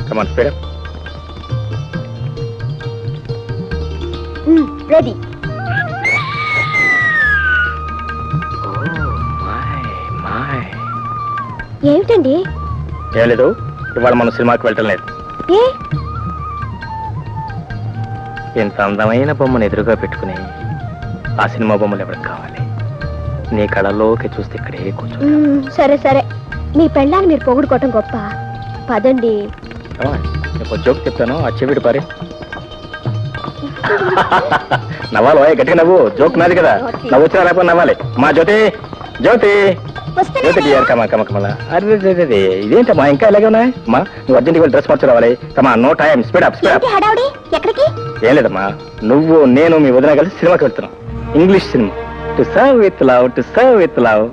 కమాన్, స్పీడ్ అప్. రెడీ. ఏమిటండి? ఏం లేదు, ఇవాళ మనం సినిమాకి వెళ్ళటం లేదు. ఏ? ఇంత అందమైన బొమ్మను ఎదురుగా పెట్టుకుని ఆ సినిమా బొమ్మలు ఎవరికి కావాలి? నీ కళల్లోకి చూస్తే ఇక్కడే కూర్చో. సరే సరే, మీ పెళ్ళాన్ని మీరు పొగుడుకోవటం గొప్ప. పదండి. నీకు జోక్ చెప్తాను, ఆ చెవిడి పారే. నవ్వాలి, గట్టిగా నవ్వు. జోక్ నాది కదా, నవ్వు వచ్చినా లేకపోతే నవ్వాలి. మా జ్యోతి, జ్యోతి, జ్యోతి డియర్, కమా కమా కమలా. అరే ఇదేంటమ్మా ఇంకా ఇలాగే ఉన్నాయి? మా నువ్వు అర్జెంట్గా డ్రెస్ మార్చి రావాలి. కమా, no time, speed up, speed up. ఎక్కడికి? ఏం లేదమ్మా, నువ్వు నేను మీ వదిన కలిసి సినిమాకి వెళ్తున్నాం. English cinema. To serve with love, to serve with love.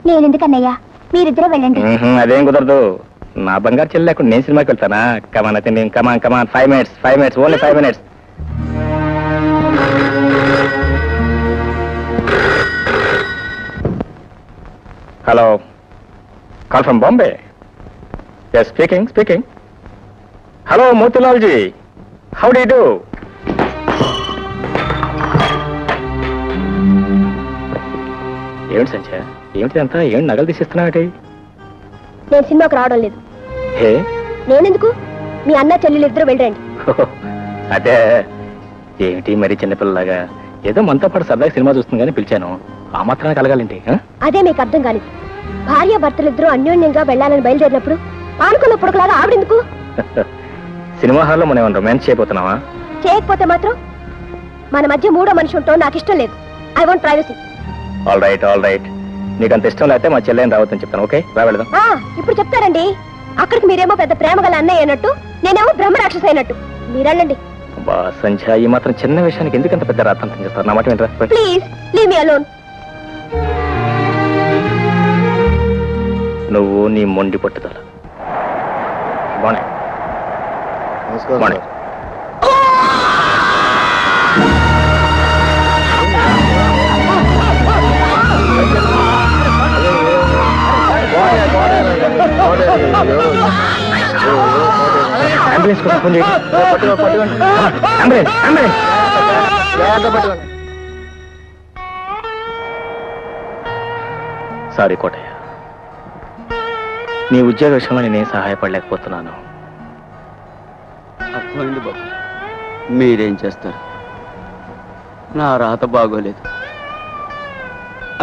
నేను ఎందుకన్నయ్యా, మీరిద్దరూ వెళ్ళండి. అదేం కుదరదు. నా బంగారు చెల్లి లేకుండా నేను సినిమాకి వెళ్తానా? కమాన్ అయితే నేను, come on come on, 5 minutes, only 5 minutes. Hello, call from Bombay. Yes, speaking. Hello Motilal ji, how do you do? ఏమిటి సంధ్య, ఏమిటి అంతా? ఏమిటి నగలు తీసిస్తున్నావు? నేను సినిమాకి రావడం లేదు. హే, నేనెందుకు? మీ అన్న చెల్లెలు ఇద్దరు వెళ్ళండి. అదే ఏమిటి మరి చిన్నపిల్లలాగా? ఏదో మనతో పాటు సరదాగా సినిమా చూస్తుంది కానీ పిలిచాను. ఆ మాత్రాన్ని కలగాలంటే అదే మీకు అర్థం కాలేదు. భార్య భర్తలిద్దరూ అన్యోన్యంగా వెళ్ళాలని బయలుదేరినప్పుడు ఆనుకున్నప్పుడులాగా ఆవిడెందుకు? సినిమా హాల్లో మనం ఏమైనా రొమాన్స్ చేయబోతున్నావా? చేయకపోతే మాత్రం మన మధ్య మూడో మనిషి ఉంటాం నాకు ఇష్టం లేదు. I want privacy. All right. నీకు అంత ఇష్టం లేకపోతే మా చెల్లెని రావద్దని చెప్తాను. ఓకే, రా వెళదాం. ఇప్పుడు చెప్తారండి. అక్కడికి మీరేమో పెద్ద ప్రేమ గల అన్నయ్య అయినట్టు, నేనేమో బ్రహ్మ రాక్షస అయినట్టు. మీరెళ్ళండి. బా సంధ్య, ఈ మాత్రం చిన్న విషయానికి ఎందుకంత పెద్ద రాతంతం చేస్తారు? నా మాట వినరా? Please leave me alone. నువ్వు నీ మొండి పట్టుదల. మార్నింగ్. సారీ కోటయ్య, నీ ఉద్యోగ విషయంలో నేనేం సహాయపడలేకపోతున్నాను. అర్థమైంది బాబు, మీరేం చేస్తారు? నా రాత బాగోలేదు,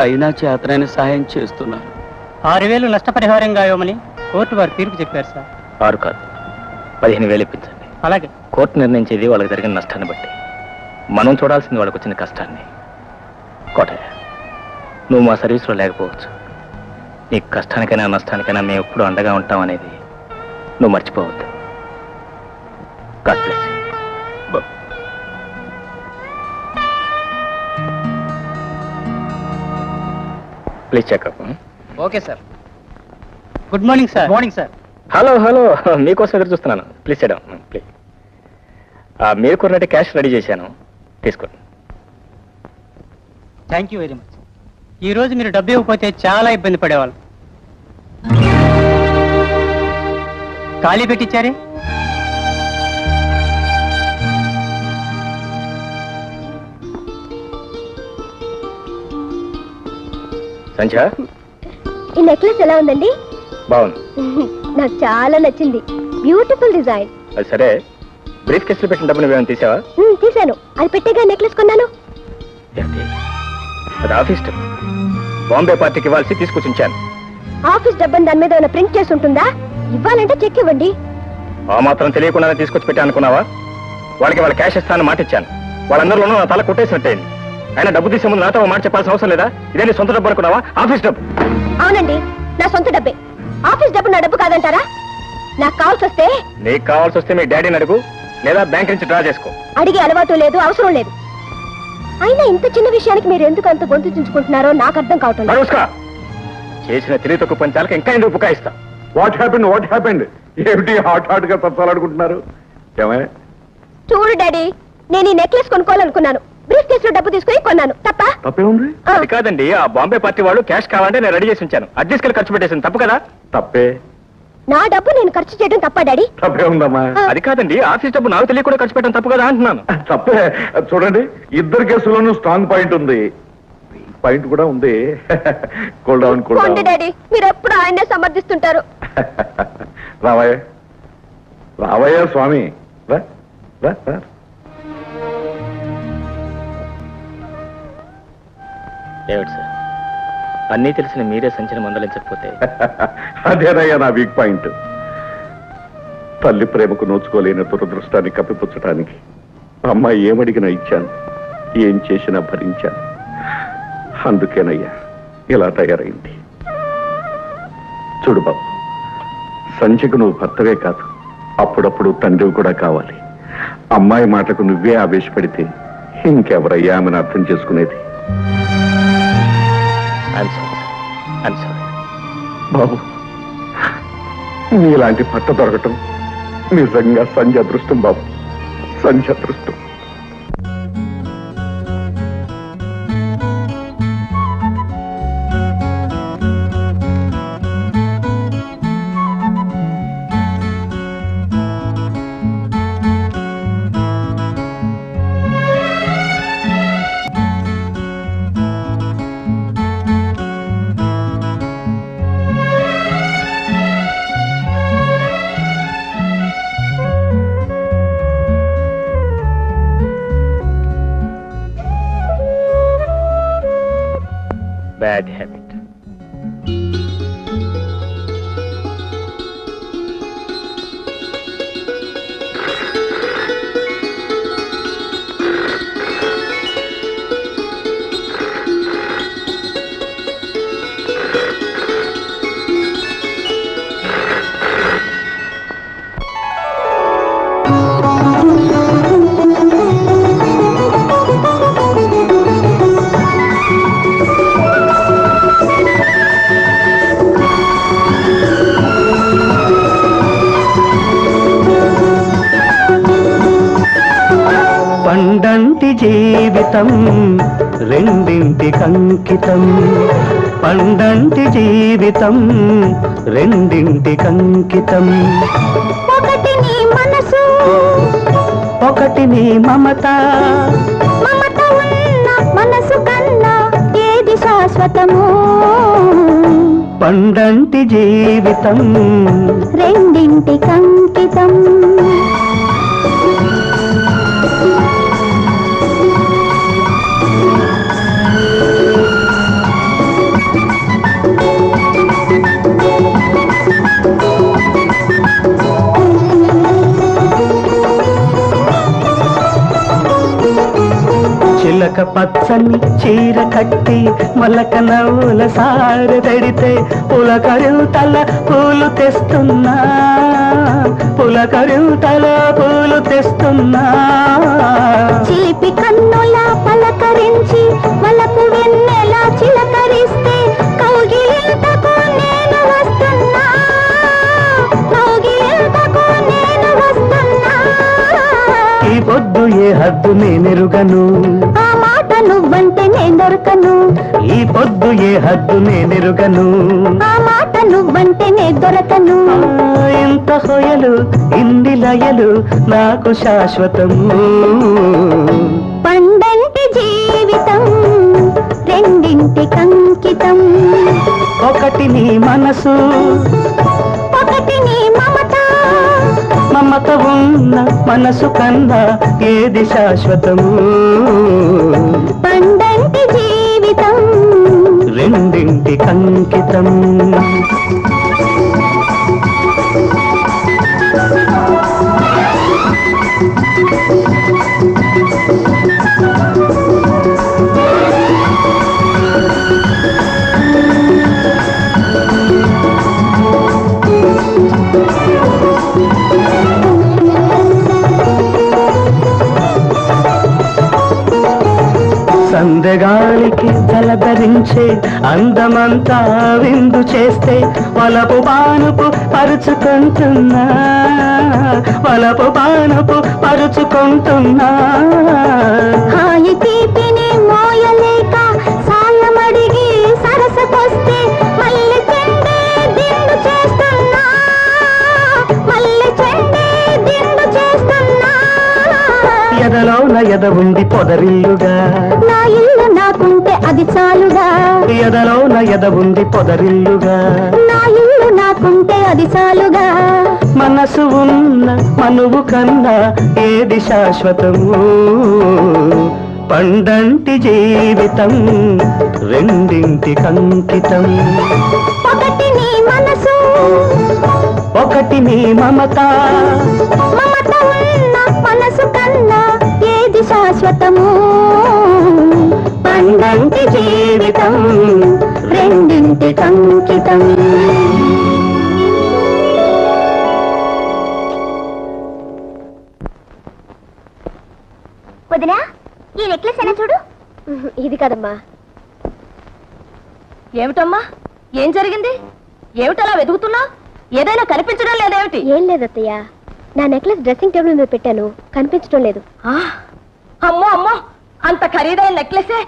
అయినా చేతనైన సహాయం చేస్తున్నారు. 6,000 నష్టపరిహారంగా ఇవ్వమని కోర్టు వారు తీర్పు చెప్పారు సార్. 6 కాదు, 15,000 ఇప్పించండి. అలాగే. కోర్టు నిర్ణయించేది వాళ్ళకి జరిగిన నష్టాన్ని బట్టి, మనం చూడాల్సింది వాళ్ళకి వచ్చిన కష్టాన్ని. కోటయ్య, నువ్వు మా సర్వీస్లో లేకపోవచ్చు, నీ కష్టానికైనా నష్టానికైనా మేము ఎప్పుడు అండగా ఉంటాం అనేది నువ్వు మర్చిపోవద్దు. God bless you. Please checkup. Okay sir. Good morning sir. Morning sir. Hello hello, మీకోసం ఎదురు చూస్తున్నాను. ప్లీజ్ చేయడం ప్లీజ్. మీరు కొన్నట్టు క్యాష్ రెడీ చేశాను, తీసుకోండి. Thank you very much. ఈ రోజు మీరు డబ్బు ఇవ్వకపోతే చాలా ఇబ్బంది పడేవాళ్ళం. ఖాళీ పెట్టించారే? సంధ్య, ఈ నెక్లెస్ ఎలా ఉందండి? బాగుంది. నాకు చాలా నచ్చింది. Beautiful design. అది సరే, బ్రీఫ్ కేసులో పెట్టిన డబ్బు నువ్వేమైనా తీసావా? తీశాను. అది పెట్టేగా నెక్లెస్ కొన్నాను. అది ఆఫీస్ డబ్బు, బాంబే పార్టీకి ఇవ్వాల్సి తీసుకొచ్చి ఉంచాను. ఆఫీస్ డబ్బని దాని మీద ఏమైనా ప్రింట్ చేసి ఉంటుందా? ఇవ్వాలంటే చెక్ ఇవ్వండి. ఆ మాత్రం తెలియకుండానే తీసుకొచ్చి పెట్టా అనుకున్నావా? వాళ్ళకి వాళ్ళ క్యాష్ ఇస్తానని మాట ఇచ్చాను. వాళ్ళందరిలోనూ నా తల కొట్టేసినట్టయింది. అయినా డబ్బు తీసే ముందు నాతో మాట చెప్పాల్సిన అవసరం లేదా? ఇదే నీ సొంత డబ్బు అనుకున్నావా? ఆఫీస్ డబ్బు. అవునండి, నా సొంత డబ్బే. ఆఫీస్ డబ్బు నా డబ్బు కాదంటారా? నాకు కావాల్సి వస్తే నీకు కావాల్సి వస్తే మీ డాడీని అడుగు, లేదా బ్యాంక్ నుంచి డ్రా చేసుకో. అడిగే అలవాటు లేదు, అవసరం లేదు. అయినా ఇంత చిన్న విషయానికి మీరు ఎందుకు అంత గొంతు చించుకుంటున్నారో నాకు అర్థం కావటం లేదు. చేసిన తెలివి తక్కువ పంచాలకు ఇంకా ఎందుకు బుకాయిస్తా? What happened? ఏమిటి హాట్ గా తప్పాలనుకుంటున్నారు? ఏమయ్య? చూడు డాడీ, నేను ఈ నెక్లెస్ కొనుక్కోవాలనుకున్నాను. బ్రీఫ్ కేసులో డబ్బు తీసుకుని కొన్నాను. తప్పే ఉంది? అది కాదండి, ఆ బాంబే పార్టీ వాళ్ళు క్యాష్ కావాలంటే నేను రెడీ చేసి ఉంచాను. అది తీసుకెళ్ళి ఖర్చు పెట్టేసింది తప్పు కదా? తప్పే. నా డబ్బు నేను ఖర్చు చేయడం తప్ప డాడీ? తప్పే ఉందమ్మా. అది కాదండి, ఆఫీస్ డబ్బు నాకు తెలియకుండా ఖర్చు పెట్టడం తప్పు కదా అంటున్నాను. తప్పే. చూడండి, ఇద్దరు కేసుల్లోనూ స్ట్రాంగ్ పాయింట్ ఉంది. పాయింట్ కూడా ఉంది. Cool down. డాడీ, మీరు ఎప్పుడు ఆయనే సమర్థిస్తుంటారు. రావయ్య స్వామి, రా. ఏమిటి సార్, అన్నీ తెలిసిన మీరే సంచలనం మందలించకపోతే? అదేనయ్యా నా వీక్ పాయింట్. తల్లి ప్రేమకు నోచుకోలేని దురదృష్టాన్ని కప్పిపుచ్చటానికి అమ్మాయి ఏమడిగినా ఇచ్చాను, ఏం చేసినా భరించాను. అందుకేనయ్యా ఇలా తయారైంది. చూడు బాబు, సంధ్యకు నువ్వు భర్తవే కాదు, అప్పుడప్పుడు తండ్రివి కూడా కావాలి. అమ్మాయి మాటకు నువ్వే ఆవేశపడితే ఇంకెవరయ్యా ఆమెను అర్థం చేసుకునేది? బాబు, నీలాంటి భర్త దొరకటం నిజంగా సంధ్య అదృష్టం బాబు, సంధ్య అదృష్టం. Bad habit. పండంటి జీవితం రెండింటికంకితం, పండంటి జీవితం రెండింటికంకితం. ఒకటి నీ మనసు, ఒకటి నీ మమత మమత ఉన్న మనసు కన్నా ఏది శాశ్వతము పండంటి జీవితం రెండింటికి అంకితం చిలక పచ్చని చీర కట్టి మొలక నవ్వుల సారె తడితే పులకరింతల పూలు తెస్తున్నా పులకరింతల పూలు తెస్తున్నా చిలిపి కన్నుల పలకరించి వలపు వెన్నెల చిలకరిస్తే కౌగిలింతకు నేను వస్తున్నా కౌగిలింతకు నేను వస్తున్నా ఈ పొద్దు ఏ హద్దు నేనెరుగను ఆ మాట నువ్వంటే నేను దొరకను ఈ పొద్దు ఏ హద్దు నేనెరుగను ఆ మాట నువ్వంటే నేను దొరకను ఇంత హొయలు ఇన్ని లయలు నాకు శాశ్వతము పండంటి జీవితం రెండింటికి అంకితం ఒకటి నీ మనసు ఒకటి నీ మమత మమత ఉన్న మనసు కన్నా ఏది శాశ్వతము పండంటి జీవితం రెండింటి కంకితం సందెగాలికి జలధరించే అందమంతా విందు చేస్తే వలపు బానుపు పరుచుకుంటున్నా వలపు బానుపు పరుచుకుంటున్నా హాయి తీపిని మోయలేక సాయమడిగి సరసకొస్తే మళ్ళీ చెండే దిండు చేస్తున్నా మళ్ళీ చెండే దిండు చేస్తున్నా ఎదలోన ఎద ఉండి పొదరిల్లుగా నా ఇల్లు నాకుంటే అది చాలుగా ఎదలోన ఎద ఉండి పొదరిల్లుగా నా ఇల్లు నాకుంటే అది చాలుగా మనసు ఉన్న మనువు కన్నా ఏది శాశ్వతము పండంటి జీవితం రెండింటి కంకితం ఒకటి నీ మనసు ఒకటి నీ మమత మమత ఉన్న మనసు కన్నా ఏది శాశ్వతము పండంటి జీవితం రెండింటి కంకితం వదినా ఈ నెక్లెస్ అయినా చూడు ఇది కదమ్మా ఏమిటమ్మా ఏం జరిగింది ఏమిటలా వెతుకుతున్నా ఏదైనా కనిపించడం లేదేమిటి ఏం లేదత్తయ్య నా నెక్లెస్ డ్రెస్సింగ్ టేబుల్ మీద పెట్టాను కనిపించడం లేదు అమ్మో అమ్మో అంత ఖరీదైన నెక్లెసే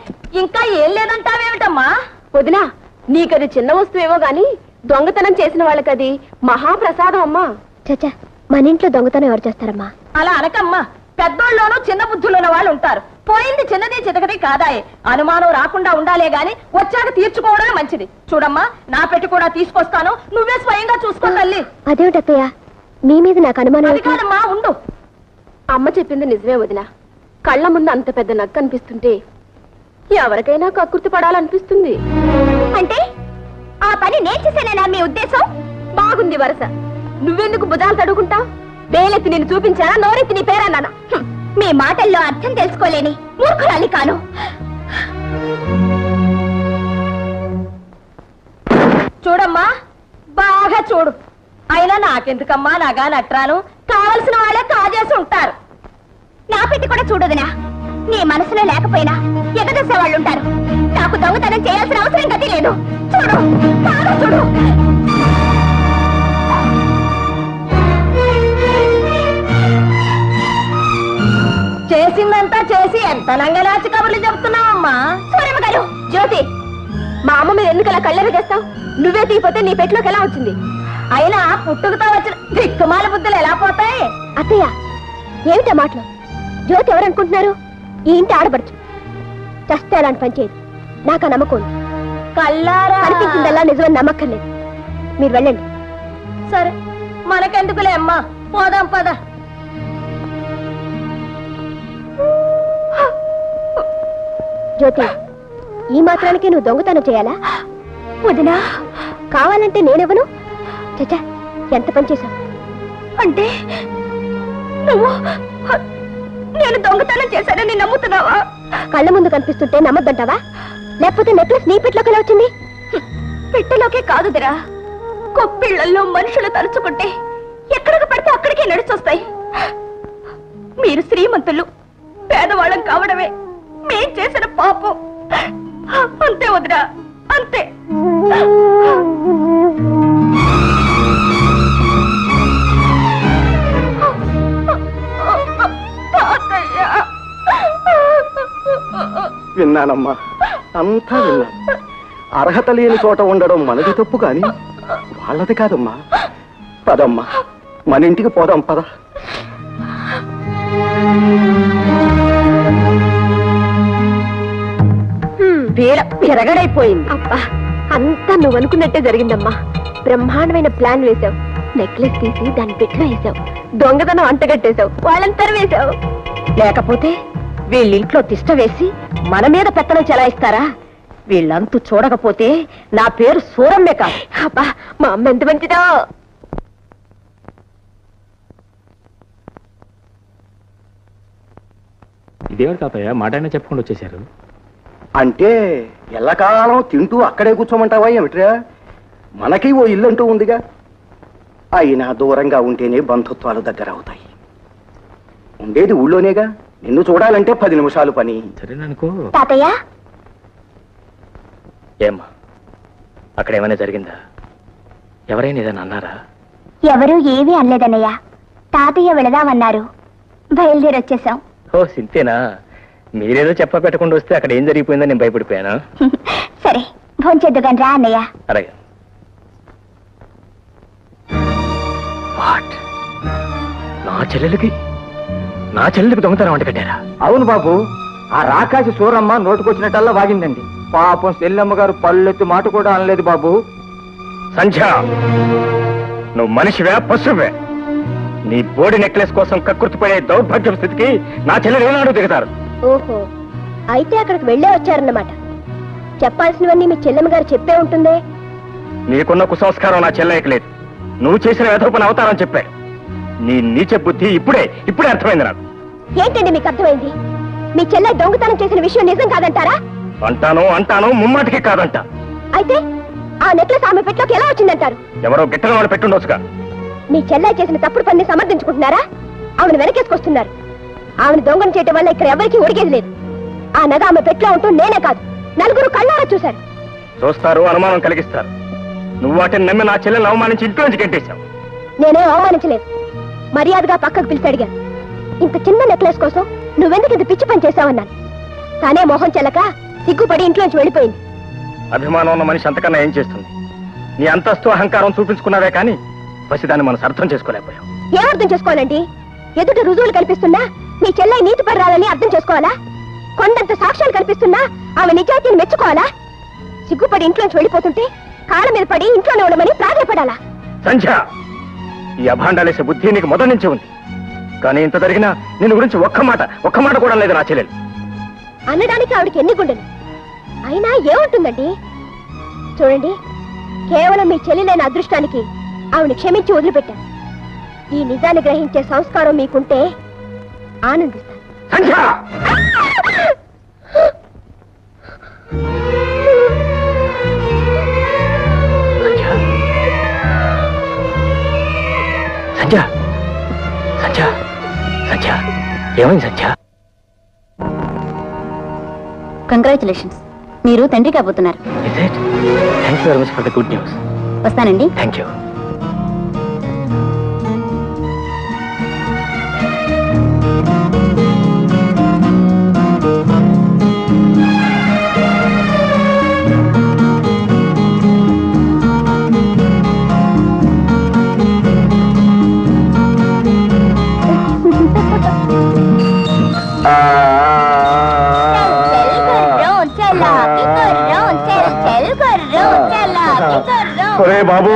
ఇంకా ఏం లేదంటావేమిటమ్మా వదినా నీకది చిన్న వస్తువేమో గాని దొంగతనం చేసిన వాళ్ళకది మహాప్రసాదం అమ్మా చచ్చా మన ఇంట్లో దొంగతనం ఎవరు చేస్తారమ్మా అలా అనకమ్మా పెద్దోళ్ళలోనూ చిన్న బుద్ధులున్న వాళ్ళు ఉంటారు పోయింది చిన్నది చితకది కాదాయే అనుమానం రాకుండా ఉండాలే గాని వచ్చాక తీర్చుకోవడమే మంచిది చూడమ్మా నా పెట్టి కూడా తీసుకొస్తాను నువ్వే స్వయంగా చూసుకో తల్లి అదేమిటత్తయ్య మీ మీద నాకు అనుమానం అది కాదమ్మా ఉండు అమ్మ చెప్పింది నిజమే వదినా కళ్ళ ముందు అంత పెద్ద నక్క అనిపిస్తుంటే ఎవరికైనా కక్కుర్తి పడాలనిపిస్తుంది అంటే ఆ పని నేను చేశానేనా మీ ఉద్దేశం బాగుంది వరస నువ్వెందుకు భుజాలు తడుకుంటావు వేలెత్తి నేను చూపించానా నోరెత్తి నీ పేరన్నానా మీ మాటల్లో అర్థం తెలుసుకోలేని మూర్ఖురాలి కాను చూడమ్మా బాగా చూడు అయినా నాకెందుకమ్మా నగా నట్రాను కావలసిన వాళ్ళే కాజేసి ఉంటారు నా పెట్టి కూడా చూడదునా నీ మనసులో లేకపోయినా ఎగదసే వాళ్ళు ఉంటారు నాకు దొంగతనం చేయాల్సిన అవసరం గతి లేదు చూడు బాగా చూడు చేసిందంతా చేసి ఎంత నంగనాచి కబుర్లు చెప్తున్నావమ్మా సూరమ్మ గారు జ్యోతి మా అమ్మ మీద ఎందుకు అలా కళ్ళెర చేస్తావు నువ్వే తీపోతే నీ పెట్టులోకి ఎలా వచ్చింది అయినా పుట్టుకతో వచ్చిన దిక్కుమాల బుద్ధులు ఎలా పోతాయి అత్తయ్య ఏమిటా మాటలు జ్యోతి ఎవరనుకుంటున్నారు? ఈ ఇంటి ఆడబడుచు. చస్తే అలాంటి పని చేయదు. నాకు ఆ నమ్మకం ఉంది. కల్లారా కనిపించిందల్లా నిజమని నమ్మక్కర్లేదు. మీరు వెళ్ళండి. సరే, మనకెందుకులే అమ్మా, పోదాం పద. జ్యోతి, ఈ మాత్రానికి నువ్వు దొంగతనం చేయాలా? వదినా, కావాలంటే నేనెవను? చచ్చా, ఎంత పని చేశావు? అంటే నువ్వు నేను దొంగతనం చేశానని నమ్ముతున్నావా? కళ్ళ ముందు కనిపిస్తుంటే నమ్మద్దంటావా? లేకపోతే నెక్లెస్ నీ పెట్టలోకి ఎలా వచ్చింది? పెట్టెలోకే కాదుదిరా, కొప్పిళ్లలో మనుషులు తలుచుకుంటే ఎక్కడికి పడితే అక్కడికే నడిచొస్తాయి. మీరు శ్రీమంతులు, పేదవాళ్ళం కావడమే మేం చేసిన పాపం. అంతే వదిరా, అంతే. విన్నానమ్మా, అంతా విన్నాను. అర్హత లేని చోట ఉండడం మనది తప్పు కాని వాళ్ళది కాదమ్మా. పదమ్మా, మన ఇంటికి పోదాం, పద. విరగడైపోయింది. అబ్బా, అంతా నువ్వు అనుకున్నట్టే జరిగిందమ్మా. బ్రహ్మాండమైన ప్లాన్ వేశావు. నెక్లెస్ తీసి దాని పెట్లో వేసావు. దొంగతనం అంటగట్టేశావు. వాళ్ళంతా వేశావు. లేకపోతే వీళ్ళింట్లో తిష్ట వేసి మన మీద పెత్తనం చెలాయిస్తారా? వీళ్ళంతూ చూడకపోతే నా పేరు సూరమ్మే కాదు. అబ్బా, మా అమ్మ ఎంత మంచిదో. ఇదేవాడు తాతయ్య మాట అయినా చెప్పకుండా వచ్చేసారు. అంటే ఎల్లకాలం తింటూ అక్కడే కూర్చోమంటావా ఏమిట్రా? మనకి ఓ ఇల్లు అంటూ ఉందిగా. అయినా దూరంగా ఉంటేనే బంధుత్వాలు దగ్గర అవుతాయి. ఉండేది ఊళ్ళోనేగా. నిన్ను చూడాలంటే 10 నిమిషాలు పని. సరేననుకో. తాతయ్య, ఏమ్మా, అక్కడ ఏమైనా జరిగిందా? ఎవరైనా ఏదైనా అన్నారా? ఎవరూ ఏమీ అనలేదన్నయ్య. తాతయ్య వెళదామన్నారు. బయలుదేరి వచ్చేసాం. ఓ సింతేనా? మీరేదో చెప్ప పెట్టకుండా వస్తే అక్కడ ఏం జరిగిపోయిందో నేను భయపడిపోయానా? సరే, భోంచేద్దుగాని రా అన్నయ్య. అలాగే. వాట్? నా చెల్లెలకి దొంగతనం వంట పెట్టారా? అవును బాబు, ఆ రాకాసి సూరమ్మ నోటుకొచ్చినట్టల్లా వాగిందండి. పాపం సెల్లమ్మ గారు పళ్ళెత్తి మాట కూడా అనలేదు బాబు. సంధ్య, నువ్వు మనిషివే పశువే? నీ బోడి నెక్లెస్ కోసం కక్కుర్తిపడే దౌర్భాగ్యం స్థితికి నా చెల్లెలు ఏనాడు దిగుతారు? ఓహో, అయితే అక్కడికి వెళ్ళే వచ్చారన్నమాట. చెప్పాల్సినవన్నీ మీ చెల్లెమ్మ గారు చెప్పే ఉంటుందే. నీకున్న కుసంస్కారం నా చెల్లెకి లేదు. నువ్వు చేసిన వెధోపన అవతారం చెప్పాడు. నీ నీచ బుద్ధి ఇప్పుడే అర్థమైంది నాకు. ఏంటండి మీకు అర్థమైంది? మీ చెల్లె దొంగతనం చేసిన విషయం నిజం కాదంటారా? అంటాను, ముమ్మాటికి కాదంట. అయితే ఆ నెక్లెస్ ఆమె పెట్టలోకి ఎలా వచ్చిందంటారు? ఎవరో గిట్టన వాళ్ళు పెట్టుండొచ్చుగా. మీ చెల్లె చేసిన తప్పుడు పని సమర్థించుకుంటున్నారా? ఆమెను వెనకేసుకొస్తున్నారు. ఆమెను దొంగను చేయటం వల్ల ఇక్కడ ఎవరికీ ఒరిగేది లేదు. ఆ నగ ఆమె పెట్లో ఉంటూ నేనే కాదు, నలుగురు కళ్ళారా చూశారు. చూస్తారు, అనుమానం కలిగిస్తారు. నువ్వు వాటిని నమ్మి నా చెల్లెలను అవమానించి ఇంట్లో నుంచి గెంటేశావు. నేనే అవమానించలేదు. మర్యాదగా పక్కకు పిలిచి అడిగాను. ఇంత చిన్న నెక్లెస్ కోసం నువ్వెందుకు ఇంత పిచ్చి పని చేశావన్నాను. తానే మోహం చెల్లక సిగ్గుపడి ఇంట్లోంచి వెళ్ళిపోయింది. అభిమానం ఉన్న మనిషి అంతకన్నా ఏం చేస్తుంది? నీ అంతస్తు అహంకారం చూపించుకున్నావే కానీ పసిదాన్ని మనం అర్థం చేసుకోలేకపోయాం. ఏమర్థం చేసుకోవాలండి? ఎదుట రుజువులు కల్పిస్తున్నా మీ చెల్లె నీతి పర్రాలని అర్థం చేసుకోవాలా? కొండంత సాక్ష్యాలు కల్పిస్తున్నా ఆమె నిజాయితీని మెచ్చుకోవాలా? సిగ్గుపడి ఇంట్లోంచి వెళ్ళిపోతుంటే కాళ్ళ మీద పడి ఇంట్లోనే ఉండమని ప్రాధాయపడాలా? సంధ్య, ఈ అభాండాలేసే బుద్ధి నీకు మొదటి నుంచి ఉంది. కానీ ఇంత జరిగినా నిన్ను గురించి ఒక్క మాట కూడా లేదు నా చెల్లెలు. అనడానికి ఆవిడకి ఎన్ని గుండెలు? అయినా ఏముంటుందండి? చూడండి, కేవలం మీ చెల్లెలైన అదృష్టానికి ఆవిడని క్షమించి వదిలిపెట్టాను. ఈ నిజాన్ని గ్రహించే సంస్కారం మీకుంటే ఆనందిస్తాను. సంధ్య, సంధ్య, సంధ్య, సంధ్య, ఏమైంది సంధ్య? కంగ్రాచులేషన్స్, మీరు తండ్రి కాబోతున్నారు. Thanks very much for the good news. వస్తానండి. Thank you. ఒరే బాబు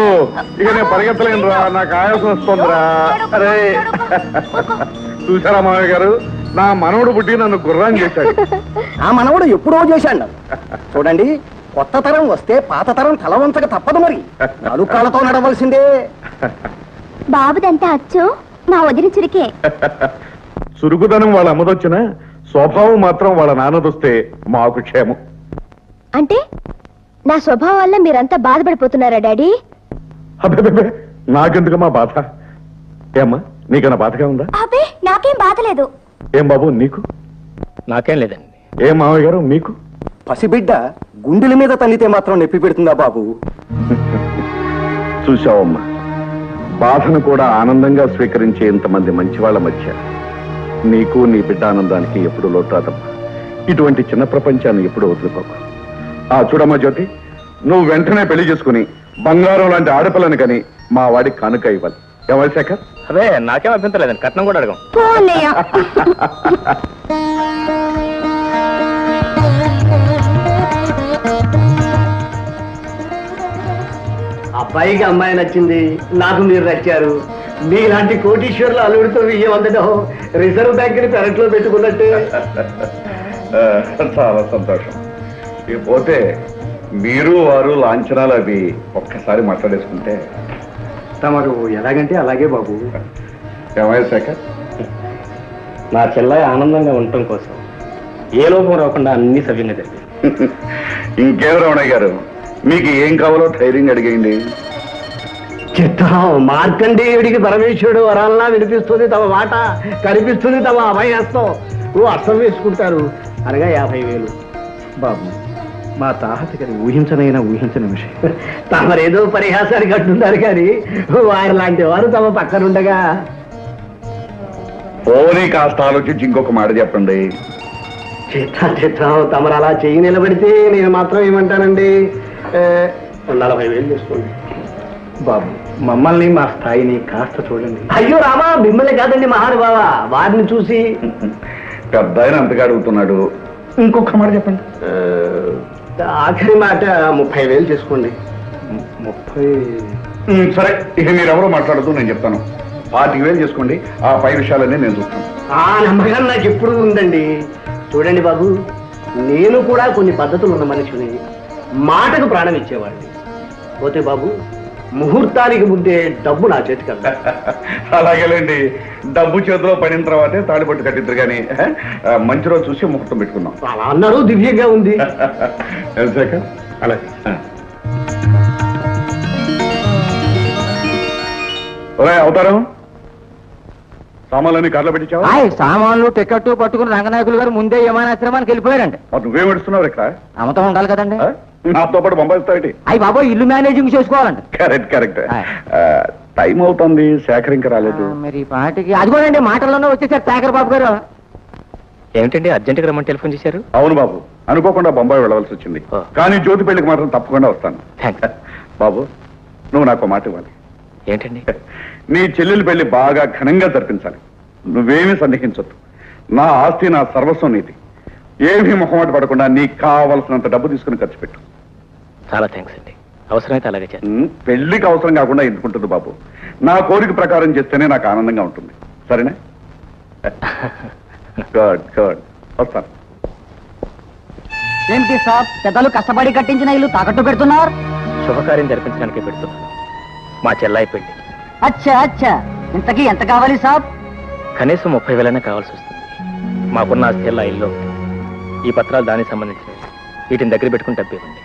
ఇక నేను పరిగెత్తలేనురా, నాకు ఆయాసం వస్తుందిరా. అరే చూసారా మామయ్య గారు, నా మనవడు పుట్టి నన్ను గుర్రం చేశాడు. ఆ మనవడు ఎప్పుడో చేశాడు. చూడండి, కొత్త తరం వస్తే పాత తరం తల వంచక తప్పదు. మరి నలుకాలతో నడవలసిందే. బాబుదంతా అచ్చు మా వదిన చురికే. చురుకుదనం వాళ్ళ అమ్మదొచ్చిన స్వభావం మాత్రం వాళ్ళ నాన్నదొస్తే మాకు క్షేమం. అంటే నా స్వభావం వల్ల మీరంతా బాధపడిపోతున్నారా డాడీ? అబ్బే నాకెందుకమ్మా బాధ? ఏమ్మా నీకన్నా బాధగా ఉందా? అబ్బే నాకేం బాధలేదు. ఏం బాబు నీకు? నాకేం లేదండి. ఏం మామయ్య గారు మీకు? పసిబిడ్డ గుండెల మీద తల్లితే మాత్రం నొప్పి పెడుతుందా బాబు? చూశావమ్మా, బాధను కూడా ఆనందంగా స్వీకరించే ఇంతమంది మంచివాళ్ల మధ్య నీకు నీ బిడ్డ ఆనందానికి ఎప్పుడు లోటు రాదమ్మా. ఇటువంటి చిన్న ప్రపంచాన్ని ఎప్పుడు వదులుకోకు. చూడమ్మా జ్యోతి, నువ్వు వెంటనే పెళ్లి చేసుకుని బంగారం లాంటి ఆడపిల్లని కని మా వాడికి కానుక ఇవ్వాలి. ఎవరి శేఖర్? అదే నాకేం అభ్యంతరం లేదండి, కట్నం కూడా అడగం. అబ్బాయికి అమ్మాయి నచ్చింది, నాకు మీరు నచ్చారు. మీలాంటి కోటీశ్వర్లు అల్లుడితో విజయం అందడం రిజర్వ్ బ్యాంక్ ని పెరట్లో పెట్టుకున్నట్టే. చాలా సంతోషం. పోతే మీరు వారు లాంఛనాలు అవి ఒక్కసారి మాట్లాడేసుకుంటే. తమరు ఎలాగంటే అలాగే బాబు. ఏమయ్య శేఖర్? నా చెల్లాయి ఆనందంగా ఉండటం కోసం ఏ లోపం రాకుండా అన్ని సవ్యంగా జరిగింది. ఇంకేం రమణయ్య గారు, మీకు ఏం కావాలో ధైర్యంగా అడిగేయండి. చిత్తం మార్కండేయుడికి పరమేశ్వరుడు వరాలనా వినిపిస్తుంది తమ మాట, కనిపిస్తుంది తమ అభయస్తం. అర్థం వేసుకుంటారు అనగా 50,000. బాబు, మా తాహత గారి ఊహించని విషయం. తమరేదో పరిహాసానికి అంటున్నారు కానీ వారి లాంటి వారు తమ పక్కనుండగా. పోనీ కాస్త ఆలోచించి ఇంకొక మాట చెప్పండి. చిత్తం తమరు అలా చెయ్యి నిలబడితే నేను మాత్రం ఏమంటానండి, 40,000 చేసుకోండి. బాబు, మమ్మల్ని మా స్థాయిని కాస్త చూడండి. అయ్యో రామా, మిమ్మల్ని కాదండి మహానుభావ, వారిని చూసి. పెద్ద ఆయన అంతగా అడుగుతున్నాడు, ఇంకొక మాట చెప్పండి. ఆఖరి మాట 30,000 చేసుకోండి. 30? సరే, ఇక మీరెవరో మాట్లాడుతూ నేను చెప్తాను. 40,000 చేసుకోండి. ఆ పై విషయాలన్నీ నేను చూస్తాను. ఆ నమ్మకం నాకు ఎప్పుడు ఉందండి. చూడండి బాబు, నేను కూడా కొన్ని పద్ధతులు ఉన్న మనిషిని, మాటకు ప్రాణం ఇచ్చేవాడిని. పోతే బాబు, ముహూర్తానికి ముందే డబ్బు నా చేతికి అందా. అలాగేలేండి, డబ్బు చేతిలో పడిన తర్వాతే తాడిపట్టు కట్టిద్దరు కానీ మంచి రోజు చూసి ముహూర్తం పెట్టుకుందాం. అలా అన్నారు, దివ్యంగా ఉంది. శేఖర్ అలాగే. అవుతారు సామాన్లన్నీ కార్లో పెట్టించావా? సామాన్లు టికెట్ పట్టుకుని రంగనాయకులు గారు ముందే విమానాశ్రమానికి వెళ్ళిపోయారండి. నువ్వేం పెడుతున్నావు ఇక్కడ? అమ్మతో ఉండాలి కదండి. నాతో పాటు పంపిస్తావేంటి? అయ్యి బాబో, ఇల్లు మేనేజింగ్ చేసుకోవాలండి. కరెక్ట్. టైం అవుతుంది, శేఖర్ ఇంకా రాలేదు. మరి పాటికి అదిగోనండి మాటల్లోనే వచ్చేసారు శేఖర్ బాబు గారు. ఏమిటండి అర్జెంట్గా రమ్మని టెలిఫోన్ చేశారు? అవును బాబు, అనుకోకుండా బొంబాయి వెళ్ళవలసి వచ్చింది. కానీ జ్యోతి పెళ్లికి మాత్రం తప్పకుండా వస్తాను. బాబు, నువ్వు నాకు మాట ఇవ్వాలి. ఏంటండి? నీ చెల్లెలు పెళ్లి బాగా ఘనంగా జరిపించాలి. నువ్వేమీ సందేహించొద్దు. నా ఆస్తి, నా సర్వస్వం నీది. ఏమీ మొహమాట పడకుండా నీకు కావలసినంత డబ్బు తీసుకుని ఖర్చు పెట్టు. చాలా థ్యాంక్స్ అండి, అవసరమైతే అలాగే చేస్తాను. పెళ్లికి అవసరం కాకుండా ఎందుకుంటుంది బాబు? నా కోరిక ప్రకారం చేస్తేనే నాకు ఆనందంగా ఉంటుంది. సరేనా? గుడ్. వస్తాను. ఏంటి సార్, పెద్దలు కష్టపడి కట్టించిన ఇల్లు తాకట్టు పెడుతున్నారు? శుభకార్యం జరిపించడానికి పెడుతున్నాను. మా చెల్లాయి పెళ్లి. అచ్చా, ఇంతకీ ఎంత కావాలి సాబ్? కనీసం 30,000 కావాల్సి వస్తుంది. మాకున్న ఆస్తి ఎలా ఇల్లు, ఈ పత్రాలు దానికి సంబంధించినవి. వీటిని దగ్గర పెట్టుకుని డబ్బు ఇవ్వండి.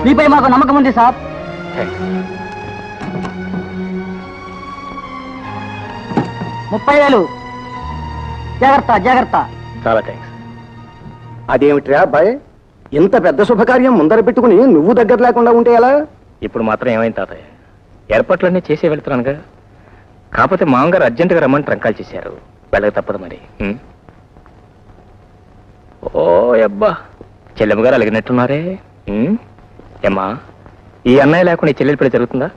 మీపై మాకు నమ్మకం ఉంది సాబ్. 30,000. జాగ్రత్త. చాలా థ్యాంక్స్. అదేమిట్రా అబ్బాయి, ఇంత పెద్ద శుభకార్యం ముందర పెట్టుకుని నువ్వు దగ్గర లేకుండా ఉంటే ఎలా? ఇప్పుడు మాత్రం ఏమైంది తాతయ్య, ఏర్పాట్లన్నీ చేసే వెళ్తున్నానుగా. కాకపోతే మామగారు అర్జెంటుగా రమ్మని ట్రంకాలు చేశారు, వెళ్ళక తప్పదు మరి. ఓ అబ్బా, చెల్లెమ్మ గారు అలిగినట్టున్నారే. ఏమ్మా, ఈ అన్నయ్య లేకుండా ఈ చెల్లెలి పెళ్లి జరుగుతుందా?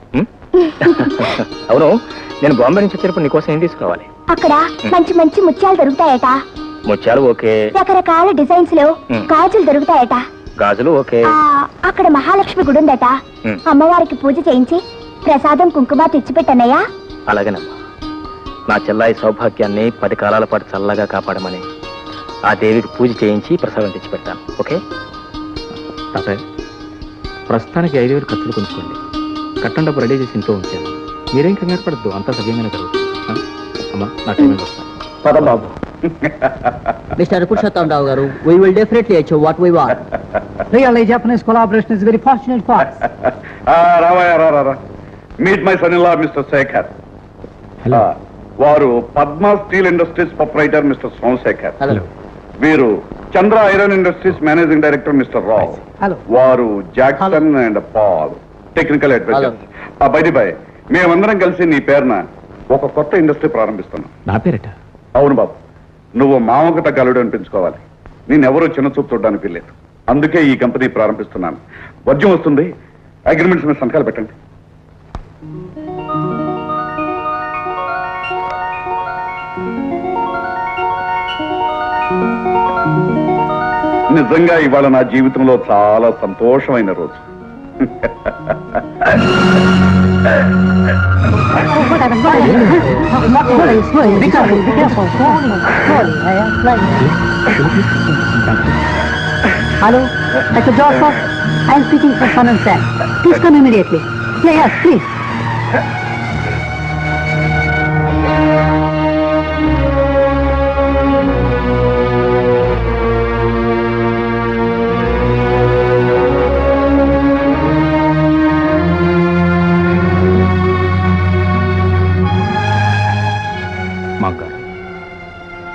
అవును, నేను బాంబే నుంచి వచ్చేటప్పుడు నీకోసం ఏం తీసుకురావాలి? అక్కడ మంచి మంచి ముత్యాలు దొరుకుతాయట. ముత్యాలు ఓకే, రకరకాల డిజైన్స్ లో గాజులు దొరుకుతాయట. గాజులు ఓకే. అక్కడ మహాలక్ష్మి గుడి ఉందట. అమ్మవారికి పూజ చేయించి ప్రసాదం కుంకుమ తెచ్చిపెట్టనయ్యా. అలాగేనమ్మా. నా చెల్లాయి సౌభాగ్యాన్ని 10 కాలాల పాటు చల్లగా కాపాడమని ఆ దేవికి పూజ చేయించి ప్రసాదం తెచ్చిపెడతాను. ఓకే తాతయ్య, ప్రస్తుతానికి 5,000 ఖర్చులు కొంచుకోండి. కట్టం డబ్బు రెడీ చేసి ఇంట్లో ఉంచాను. మీరేం కంగారు పడద్దు, అంతా సవ్యంగానే జరుగుతుంది. అమ్మా నా టైం వస్తాను. బాబు. మిస్టర్ పురుషోత్తమరావు గారు, we will definitely achieve what we want. Really, Japanese collaboration is very fortunate for us. రావా. Meet my son in law mister Shekhar. వారు Padma steel industries proprietor mister Somasekhar. Hello. వీరు Chandra iron industries managing director mister Rao. Hello. వారు Jackson and Paul technical advisers. బై మేమందరం కలిసి నీ పేరున ఒక కొత్త ఇండస్ట్రీ ప్రారంభిస్తున్నాం. నా పేరట? అవును బాబు, నువ్వు మామకు తగ్గ అల్లుడు అనిపించుకోవాలి. నేనెవరూ చిన్న చూపు చూడడానికి లేదు. అందుకే ఈ కంపెనీ ప్రారంభిస్తున్నాను. వర్జం వస్తుంది, అగ్రిమెంట్స్ మీద సంతకాలు పెట్టండి. నిజంగా ఇవాళ నా జీవితంలో చాలా సంతోషమైన రోజు. Hello, Dr. Joseph. I am speaking for Son and Sam. Please come immediately. Yes, please.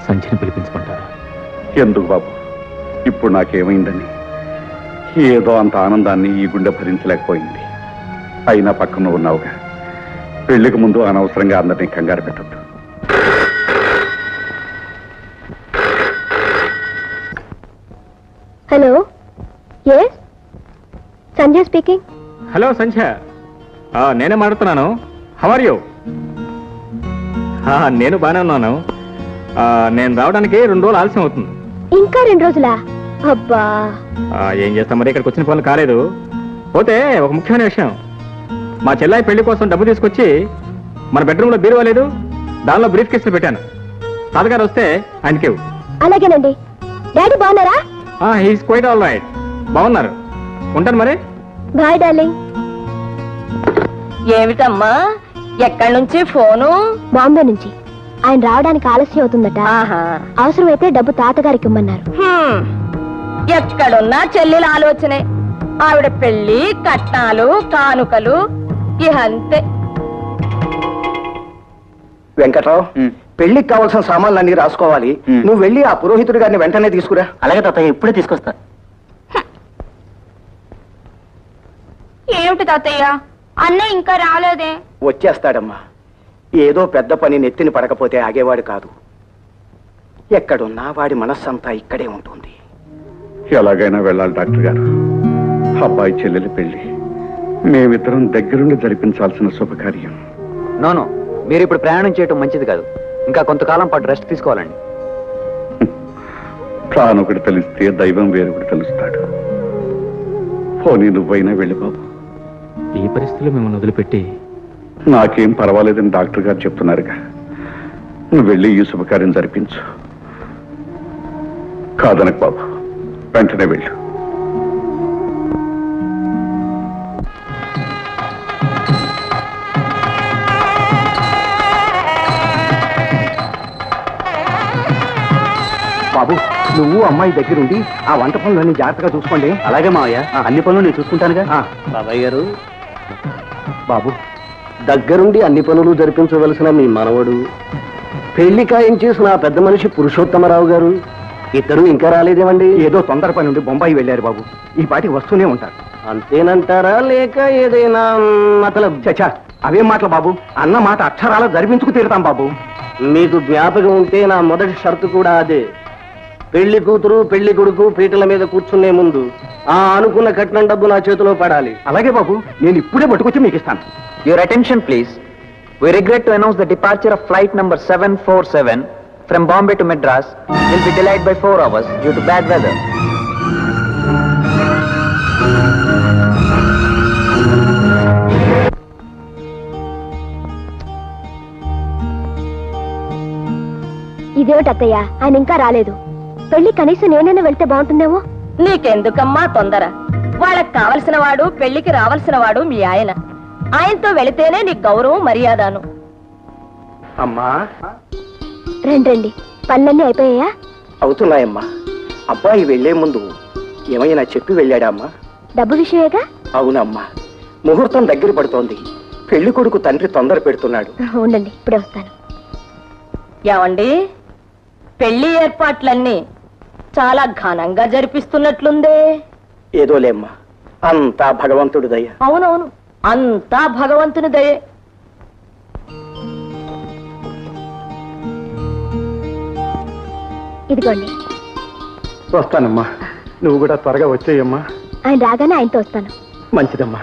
సంచిని పిలిపించుకుంటారా? ఎందుకు బాబు, ఇప్పుడు నాకేమైందని? ఏదో అంత ఆనందాన్ని ఈ గుండె భరించలేకపోయింది. అయినా పక్కన ఉన్నావుగా, పెళ్లికి ముందు అనవసరంగా అందరినీ కంగారు పెట్టద్దు. Hello, yes Sandhya speaking. Hello Sandhya, నేనే మాట్లాడుతున్నాను. How are you? నేను బాగానే ఉన్నాను. నేను రావడానికి 2 రోజులు ఆలస్యం అవుతుంది. ఇంకా 2 రోజులా? అబ్బా, ఏం చేస్తాం మరి, ఇక్కడికి వచ్చిన పనులు కాలేదు. పోతే ఒక ముఖ్యమైన విషయం, మా చెల్లాయి పెళ్లి కోసం డబ్బు తీసుకొచ్చి మన బెడ్రూమ్లో బీరువా లేదు, దానిలో బ్రీఫ్ కేసులు పెట్టాను. తాతగారు వస్తే ఆయనకి. అలాగేనండి. డాడీ బాగున్నారా? He's quite all right. బాగున్నారు. ఉంటాను మరి. Bye darling. ఏమిటమ్మా, ఎక్కడి నుంచి ఫోను? బాంబే నుంచి. ఆయన రావడానికి ఆలస్యం అవుతుందట. అవసరమైతే డబ్బు తాతగారికి ఇమ్మన్నారు. ఎక్కడున్నా చెల్లెల ఆలోచనే. ఆవిడ పెళ్లి, కట్నాలు, కానుకలు ఇహంతే. వెంకట్రావు, పెళ్లికి కావాల్సిన సామాన్లన్నీ రాసుకోవాలి. నువ్వు వెళ్ళి ఆ పురోహితుడి గారిని వెంటనే తీసుకురా. అలాగే తాతయ్య, ఇప్పుడే తీసుకొస్తా. ఏమిటి తాతయ్య, అన్నయ్య ఇంకా రాలేదే? వచ్చేస్తాడమ్మా. ఏదో పెద్ద పని నెత్తిని పడకపోతే ఆగేవాడు కాదు. ఎక్కడున్నా వాడి మనస్సంతా ఇక్కడే ఉంటుంది. ఎలాగైనా వెళ్ళాలి డాక్టర్ గారు. అబ్బాయి చెల్లెలి పెళ్లి మేమిద్దరం దగ్గరుండి జరిపించాల్సిన శుభకార్యం. నోనో, మీరు ఇప్పుడు ప్రయాణం చేయటం మంచిది కాదు. ఇంకా కొంతకాలం పాటు రెస్ట్ తీసుకోవాలండి. ప్రాణొకటి తెలిస్తే దైవం వేరొకటి తెలుస్తాడు. పోనీ నువ్వైనా వెళ్ళి బాబు. ఈ పరిస్థితుల్లో మిమ్మల్ని వదిలిపెట్టి? నాకేం పర్వాలేదని డాక్టర్ గారు చెప్తున్నారుగా. నువ్వు వెళ్ళి ఈ శుభకార్యం జరిపించు. కాదనకు బాబు, వెంటనే వెళ్ళు. బాబు, నువ్వు అమ్మాయి దగ్గరుండి ఆ వంట పనులన్నీ జాగ్రత్తగా చూసుకోండి. అలాగే మావయ్య, అన్ని పనులు నేను చూసుకుంటానుగా. బాబాయ్ గారు. బాబు, దగ్గరుండి అన్ని పనులు జరిపించవలసిన మీ మనవడు, పెళ్లి ఖాయం చేసిన ఆ పెద్ద మనిషి పురుషోత్తమరావు గారు ఇద్దరు ఇంకా రాలేదేమండి? ఏదో తొందర పని ఉండి బొంబాయి వెళ్ళారు బాబు. ఈ పాటికి వస్తూనే ఉంటారు. అంతేనంటారా, లేక ఏదైనా మతలబ్? చచ్చా, అవేం మాటలు బాబు. అన్న మాట అక్షరాలు జరిపించుకు తీరుతాం బాబు. మీకు జ్ఞాపకం ఉంటే నా మొదటి షరతు కూడా అదే. పెళ్లి కూతురు పెళ్లి కొడుకు పీటల మీద కూర్చునే ముందు ఆ అనుకున్న కట్నం డబ్బు నా చేతిలో పడాలి. అలాగే బాబు, నేను ఇప్పుడే పట్టుకొచ్చి మీకు ఇస్తాను. Your attention please. We regret to announce the departure of flight number 747 from Bombay to Madras will be delayed by 4 hours due to bad weather. ఇదేమిటి అత్తయ్య, ఆయన ఇంకా రాలేదు. పెళ్లి కనీసం నేనైనా వెళ్తే బాగుంటుందేమో. నీకెందుకమ్మా తొందర? వాళ్ళకి కావలసిన వాడు, పెళ్లికి రావాల్సిన వాడు మీ ఆయన. ఆయనతో వెళితేనే నీకు గౌరవం మర్యాదను. అమ్మా రండి, పనులన్నీ అయిపోయాయా? అవుతున్నాయమ్మా. అబ్బాయి వెళ్లే ముందు ఏమైనా చెప్పి వెళ్ళాడా అమ్మా? డబ్బు విషయమేగా? అవునమ్మా, ముహూర్తం దగ్గర పడుతోంది. పెళ్లి కొడుకు తండ్రి తొందర పెడుతున్నాడు. ఉండండి, ఇప్పుడే వస్తాను. ఏమండి, పెళ్లి ఏర్పాట్లన్నీ చాలా ఘనంగా జరిపిస్తున్నట్లుందే. ఏదోలేమ్మా, అంతా భగవంతుడి దయ. అవునవును, అంతా భగవంతుని దయే. ఇదిగోండి. వస్తానమ్మా, నువ్వు కూడా త్వరగా వచ్చేయమ్మా. ఆయన రాగానే ఆయనతో వస్తాను. మంచిదమ్మా.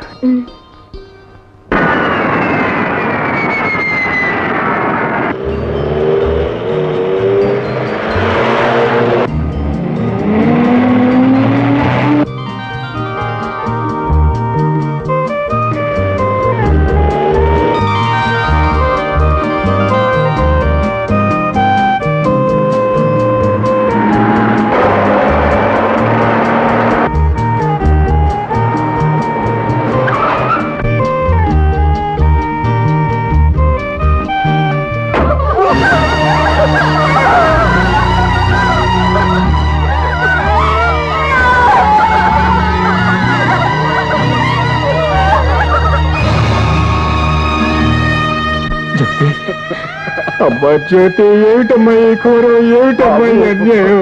అబ్బా జ్యోతి, ఏమిటమ్మా ఈ కూర, ఏమిటమ్మా ఈ అన్యాయం?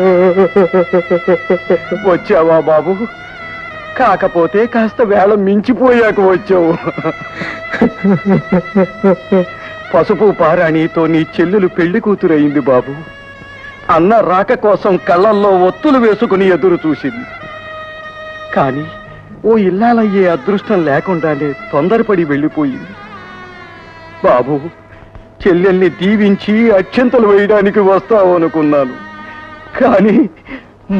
వచ్చావా బాబు? కాకపోతే కాస్త వేళ మించిపోయాక వచ్చావు. పసుపు పారాణితో నీ చెల్లెలు పెళ్లి కూతురయింది బాబు. అన్న రాక కోసం కళ్ళల్లో ఒత్తులు వేసుకుని ఎదురు చూసింది. కానీ ఓ ఇల్లాలయ్యే అదృష్టం లేకుండానే తొందరపడి వెళ్ళిపోయింది. బాబు, చెల్లెల్ని దీవించి అక్షంతలు వేయడానికి వస్తావు అనుకున్నాను, కానీ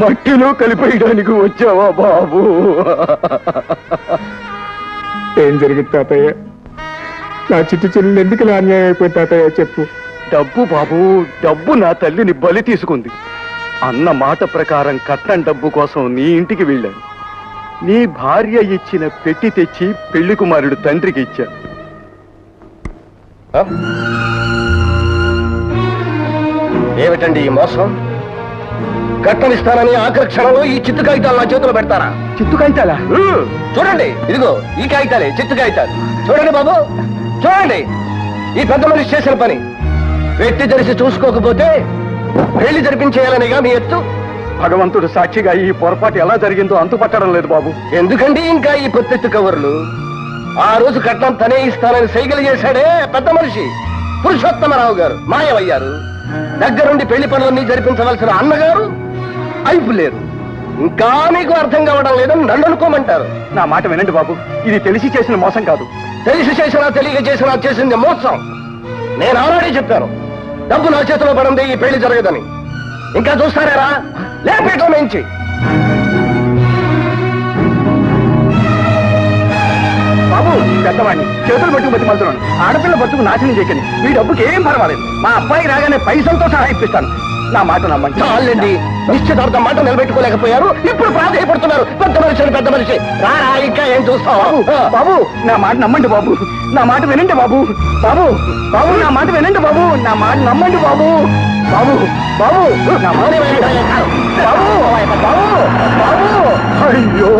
మట్టిలో కలిపేయడానికి వచ్చావా బాబు? ఏం జరిగింది తాతయ్య? నా చిట్టు చెల్లెలు ఎందుకు ఇలా అన్యాయం అయిపోయింది తాతయ్య, చెప్పు. డబ్బు బాబు, డబ్బు నా తల్లిని బలి తీసుకుంది. అన్న మాట ప్రకారం కట్నం డబ్బు కోసం నీ ఇంటికి వెళ్ళాను. నీ భార్య ఇచ్చిన పెట్టి తెచ్చి పెళ్లి కుమారుడు తండ్రికి ఇచ్చా. ఏమిటండి ఈ మోసం? కట్టనిస్తానని ఆఖరి క్షణంలో ఈ చిత్తు కాగితాలు నా చేతిలో పెడతారా? చిత్తు కాగితాలా? చూడండి, ఇదిగో ఈ కాగితాలే చిత్తు కాగితాలు. చూడండి బాబు, చూడండి. ఈ పెద్ద మనిషి చేసిన పని వెట్టి జరిసి చూసుకోకపోతే పెళ్లి జరిపించేయాలనిగా మీ ఎత్తు. భగవంతుడు సాక్షిగా ఈ పొరపాటు ఎలా జరిగిందో అంతుపట్టడం లేదు బాబు. ఎందుకండి ఇంకా ఈ పొత్తెత్తు కవర్లు? ఆ రోజు కట్నం తనే ఇస్తానని సైకిల్ చేశాడే పెద్ద మనిషి పురుషోత్తమరావు గారు మాయమయ్యారు. దగ్గరుండి పెళ్లి పనులన్నీ జరిపించవలసిన అన్నగారు అయిపు లేరు. ఇంకా మీకు అర్థం కావడం లేదని నన్ను అనుకోమంటారు. నా మాట వినండి బాబు, ఇది తెలిసి చేసిన మోసం కాదు. తెలిసి చేసినా తెలియక చేసినా చేసింది మోసం. నేను ఆల్రెడీ చెప్పాను, డబ్బు నా చేతిలో పడింది, ఈ పెళ్లి జరగదని. ఇంకా చూస్తారా? లేపేటం నుంచి బాబు, పెద్దవాడిని చేతులు పట్టుకు బతి మలుతున్నాను. ఆడపిల్ల బతుకు నాశనం చేయకండి. మీ డబ్బుకి ఏం పర్వాలేదు. మా అబ్బాయి రాగానే పైసలతో సహా ఇప్పిస్తాను. నా మాట నమ్మండి. చాలండి, నిశ్చితార్థం మాట నిలబెట్టుకోలేకపోయారు, ఇప్పుడు ప్రాధాయపడుతున్నారు. పెద్ద మనిషి పెద్ద మనిషి రారా, ఇంకా ఏం చూస్తావు? బాబు, నా మాట నమ్మండి బాబు, నా మాట వినండి బాబు. బాబు బాబు, నా మాట వినండి బాబు, నా మాట నమ్మండి బాబు. బాబు బాబు, నా మాట వినండి బాబు. బాబు బాబు, అయ్యో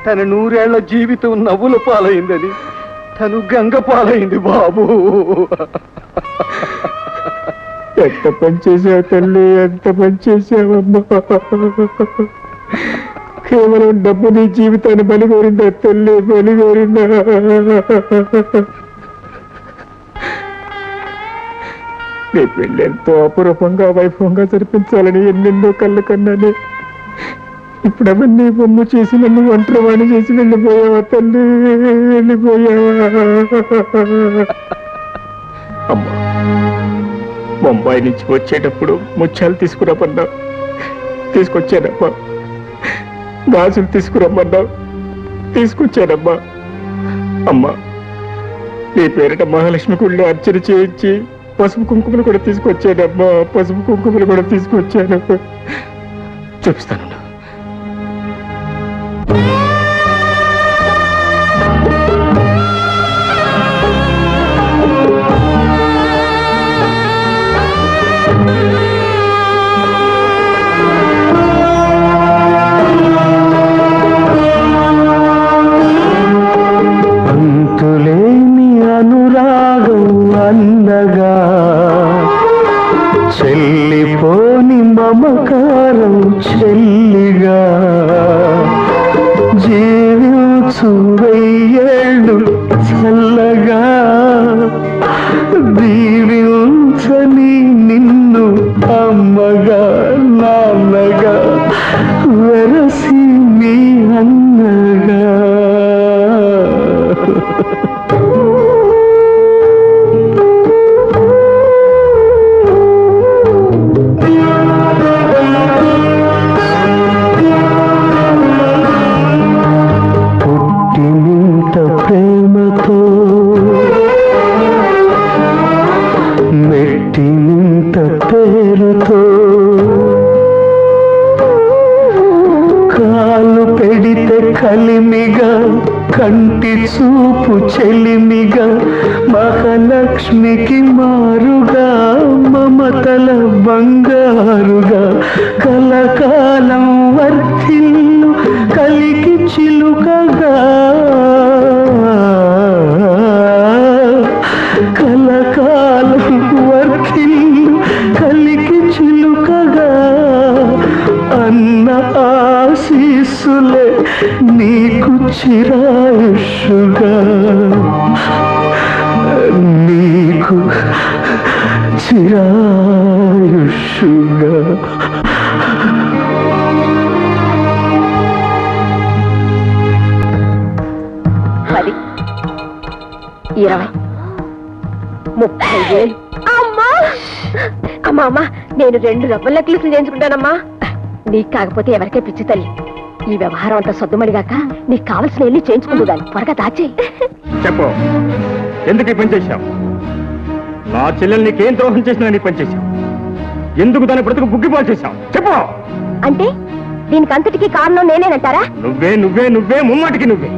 తన 100 ఏళ్ల జీవితం నవ్వుల పాలైందని తను గంగ పాలైంది బాబు. ఎంత పని చేసావు తల్లి, ఎంత పని చేసావమ్మా. కేవలం డబ్బు నీ జీవితాన్ని బలిగోరిందా తల్లి, బలిగోరిందా? నీ పెళ్ళి ఎంతో అపురూపంగా వైభవంగా జరిపించాలని ఎన్నెన్నో కళ్ళు కన్నానే. ఇప్పుడు అవన్నీ బొమ్మ చేసి నన్ను ఒంటరివాణి చేసి వెళ్ళిపోయావా తల్లి, వెళ్ళిపోయావా? అమ్మా, బొంబాయి నుంచి వచ్చేటప్పుడు ముత్యాలు తీసుకురమ్మన్నావు, తీసుకొచ్చానమ్మా. గాజులు తీసుకురమ్మన్నావు, తీసుకొచ్చానమ్మా. అమ్మా, నీ పేరిట మహాలక్ష్మి గుళ్ళో అర్చన చేయించి పసుపు కుంకుమలు కూడా తీసుకొచ్చానమ్మా, పసుపు కుంకుమలు కూడా తీసుకొచ్చానమ్మా. చూపిస్తాను. అంతులేని అనురాగం అన్నగా, చెల్లిపోని మమకారం చెల్లిగా, జీవించు వెయ్యేళ్ళు చల్లగా, దీవించని నిన్ను అమ్మగా నాన్నగా, వెరసి మీ అన్నగా. పుట్టినింత ప్రేమతో, మెట్టినింత పేరుతో, కాలు పెడితే కలిమిగా, కంటి చూపు చెలిమిగా, మహాలక్ష్మికి మారుగా, మమతల బంగారుగా, కలకాలం వర్ధిల్లు కలికి చిలుకగా, కలకాలం వర్ధిల్లు కలికి చిలుకగా, అన్న ఆశీస్సులే నీకు చిరాయుష్గా, నీకు చిరాయుష్గా. పది 20 30 అమ్మా అమ్మా అమ్మా, నేను 2 రబ్బర్ నెక్లెస్లు చేయించుకుంటానమ్మా. నీకు కాకపోతే ఎవరికే పిచ్చి తల్లి. ఈ వ్యవహారం అంతా సద్దుమడిగాక నీకు కావలసిన వెళ్ళి చేయించుకుంటూ దాన్ని త్వరగా దాచే. చెప్పు, ఎందుకు ఈ పని చేశావు? నా చెల్లెలు నీకేం ద్రోహం చేసినా నీ పని చేశావు. ఎందుకు దాని బ్రతుకు బుగ్గిపాలు చేశావు? చెప్పు. అంటే దీనికి అంతటికీ కారణం నేనేనంటారా? నువ్వే నువ్వే నువ్వే ముమ్మాటికి నువ్వే.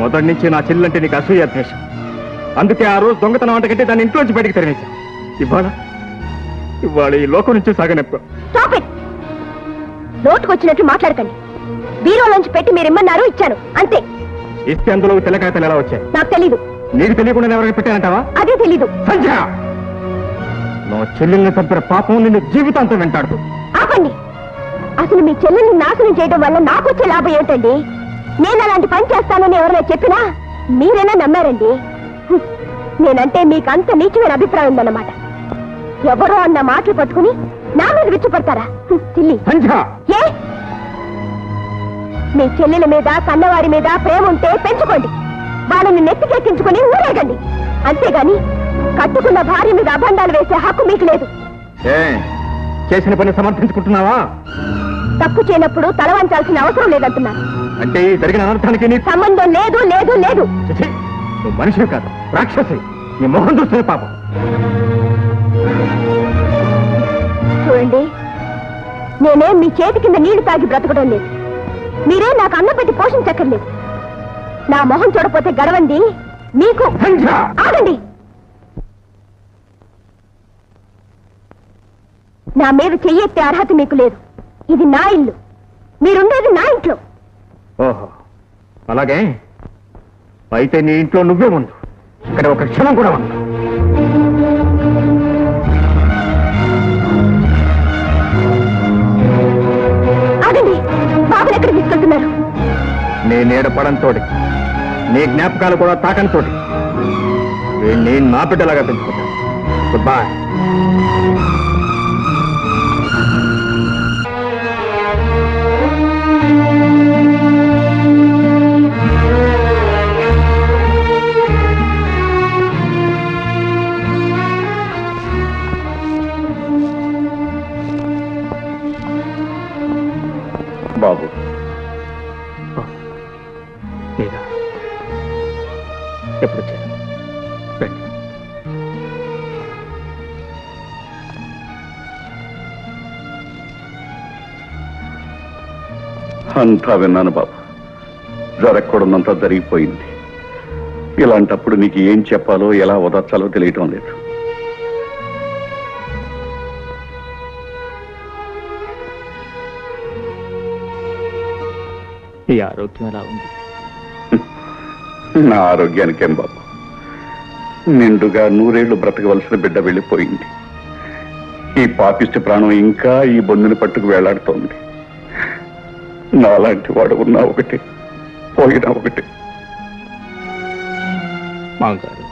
మొదటి నుంచి నా చెల్లెలంటే నీకు అసూయ ద్వేషం. అందుకే ఆ రోజు దొంగతనం వంట కంటే దాన్ని ఇంట్లోంచి బయటికి తరిమేశావు. ఇవాళ ఈ లోకం నుంచి సాగనెప్పావు. Stop it. నోటుకొచ్చినట్లు మాట్లాడకండి. బీరోలోంచి పెట్టి మీరేమన్నారు ఇచ్చాను, అంతే. ఇస్తే అందులో తెల్లకాయతలు ఎలా వచ్చాయి? నాకు తెలీదు. నీకు తెలియకుండా ఎవరికి పెట్టానంటావా? అదే తెలీదు. సంధ్య, నా చెల్లెల్ని చంపిన పాపం నిన్ను జీవితాంతం వెంటాడుతూ. ఆపండి. అసలు మీ చెల్లెల్ని నాశనం చేయడం వల్ల నాకు వచ్చే లాభం ఏమిటండి? నేను అలాంటి పని చేస్తానని ఎవరైనా చెప్పినా మీరైనా నమ్మారండి. నేనంటే మీకు అంత నీచమైన అభిప్రాయం ఉందన్నమాట. ఎవరో అన్న మాటలు పట్టుకుని నా మీద విచ్చుపడతారా? చిల్లి ఏ మీ చెల్లెల మీద కన్నవారి మీద ప్రేమ ఉంటే పెంచుకోండి, వాళ్ళని నెత్తికెక్కించుకుని ఊరేగండి. అంతేగాని కట్టుకున్న భార్య మీద అబంధాలు వేసే హక్కు మీకు లేదు. చేసిన పని సమర్థించుకుంటున్నావా? తప్పు చేయనప్పుడు తలవంచాల్సిన అవసరం లేదంటున్నాను. అంటే ఈ జరిగిన అనర్థానికి నీ సంబంధం లేదు లేదు లేదు. నువ్వు మనిషివి కాదు, రాక్షసి. నీ మొహం చూస్తే పాపం. చూడండి, నేనేం మీ చేతి కింద నీళ్లు తాగి బ్రతకడం లేదు. మీరే నాకు అన్నం పెట్టి పోషించక్కర్లేదు. నా మొహం చూడపోతే గడవండి మీకు. ఆగండి. నా మీద చెయ్యెత్తే అర్హత మీకు లేదు. ఇది నా ఇల్లు, మీరుండేది నా ఇంట్లో. ఓహో, అలాగే. అయితే నీ ఇంట్లో నువ్వే ఉండు, ఇక్కడ ఒక క్షణం కూడా ఉండు. ఆగండి. బాబుని ఎక్కడ తీసుకెళ్తున్నారు? నీ నీడపడంతో, నీ జ్ఞాపకాలు కూడా తాకంతో వీణ్ణి నా బిడ్డలాగా పెంచుకుంటాను. Good bye. బాబు మీరా ఎప్పుడు వచ్చారు? రండి. అంతా విన్నాను బాబు. జరగకూడదంతా జరిగిపోయింది. ఇలాంటప్పుడు నీకు ఏం చెప్పాలో ఎలా వదర్చాలో తెలియటం లేదు. ఈ ఆరోగ్యం ఎలా ఉంది? నా ఆరోగ్యానికేం బాబు, నిండుగా 100 ఏళ్లు బ్రతకవలసిన బిడ్డ వెళ్ళిపోయింది. ఈ పాపిష్టి ప్రాణం ఇంకా ఈ బొందుని పట్టుకు వేలాడుతోంది. నాలాంటి వాడు ఉన్నా ఒకటి, పోయినా ఒకటి. మాంగారు,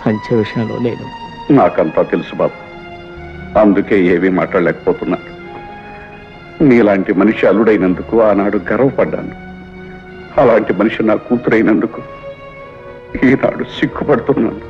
సంచ విషయంలో నేను నాకంతా తెలుసు బాబు, అందుకే ఏమీ మాట్లాడలేకపోతున్నాను. నీలాంటి మనిషి అల్లుడైనందుకు ఆనాడు గర్వపడ్డాను. అలాంటి మనిషి నా కూతురైనందుకు ఈనాడు సిగ్గుపడుతున్నాను.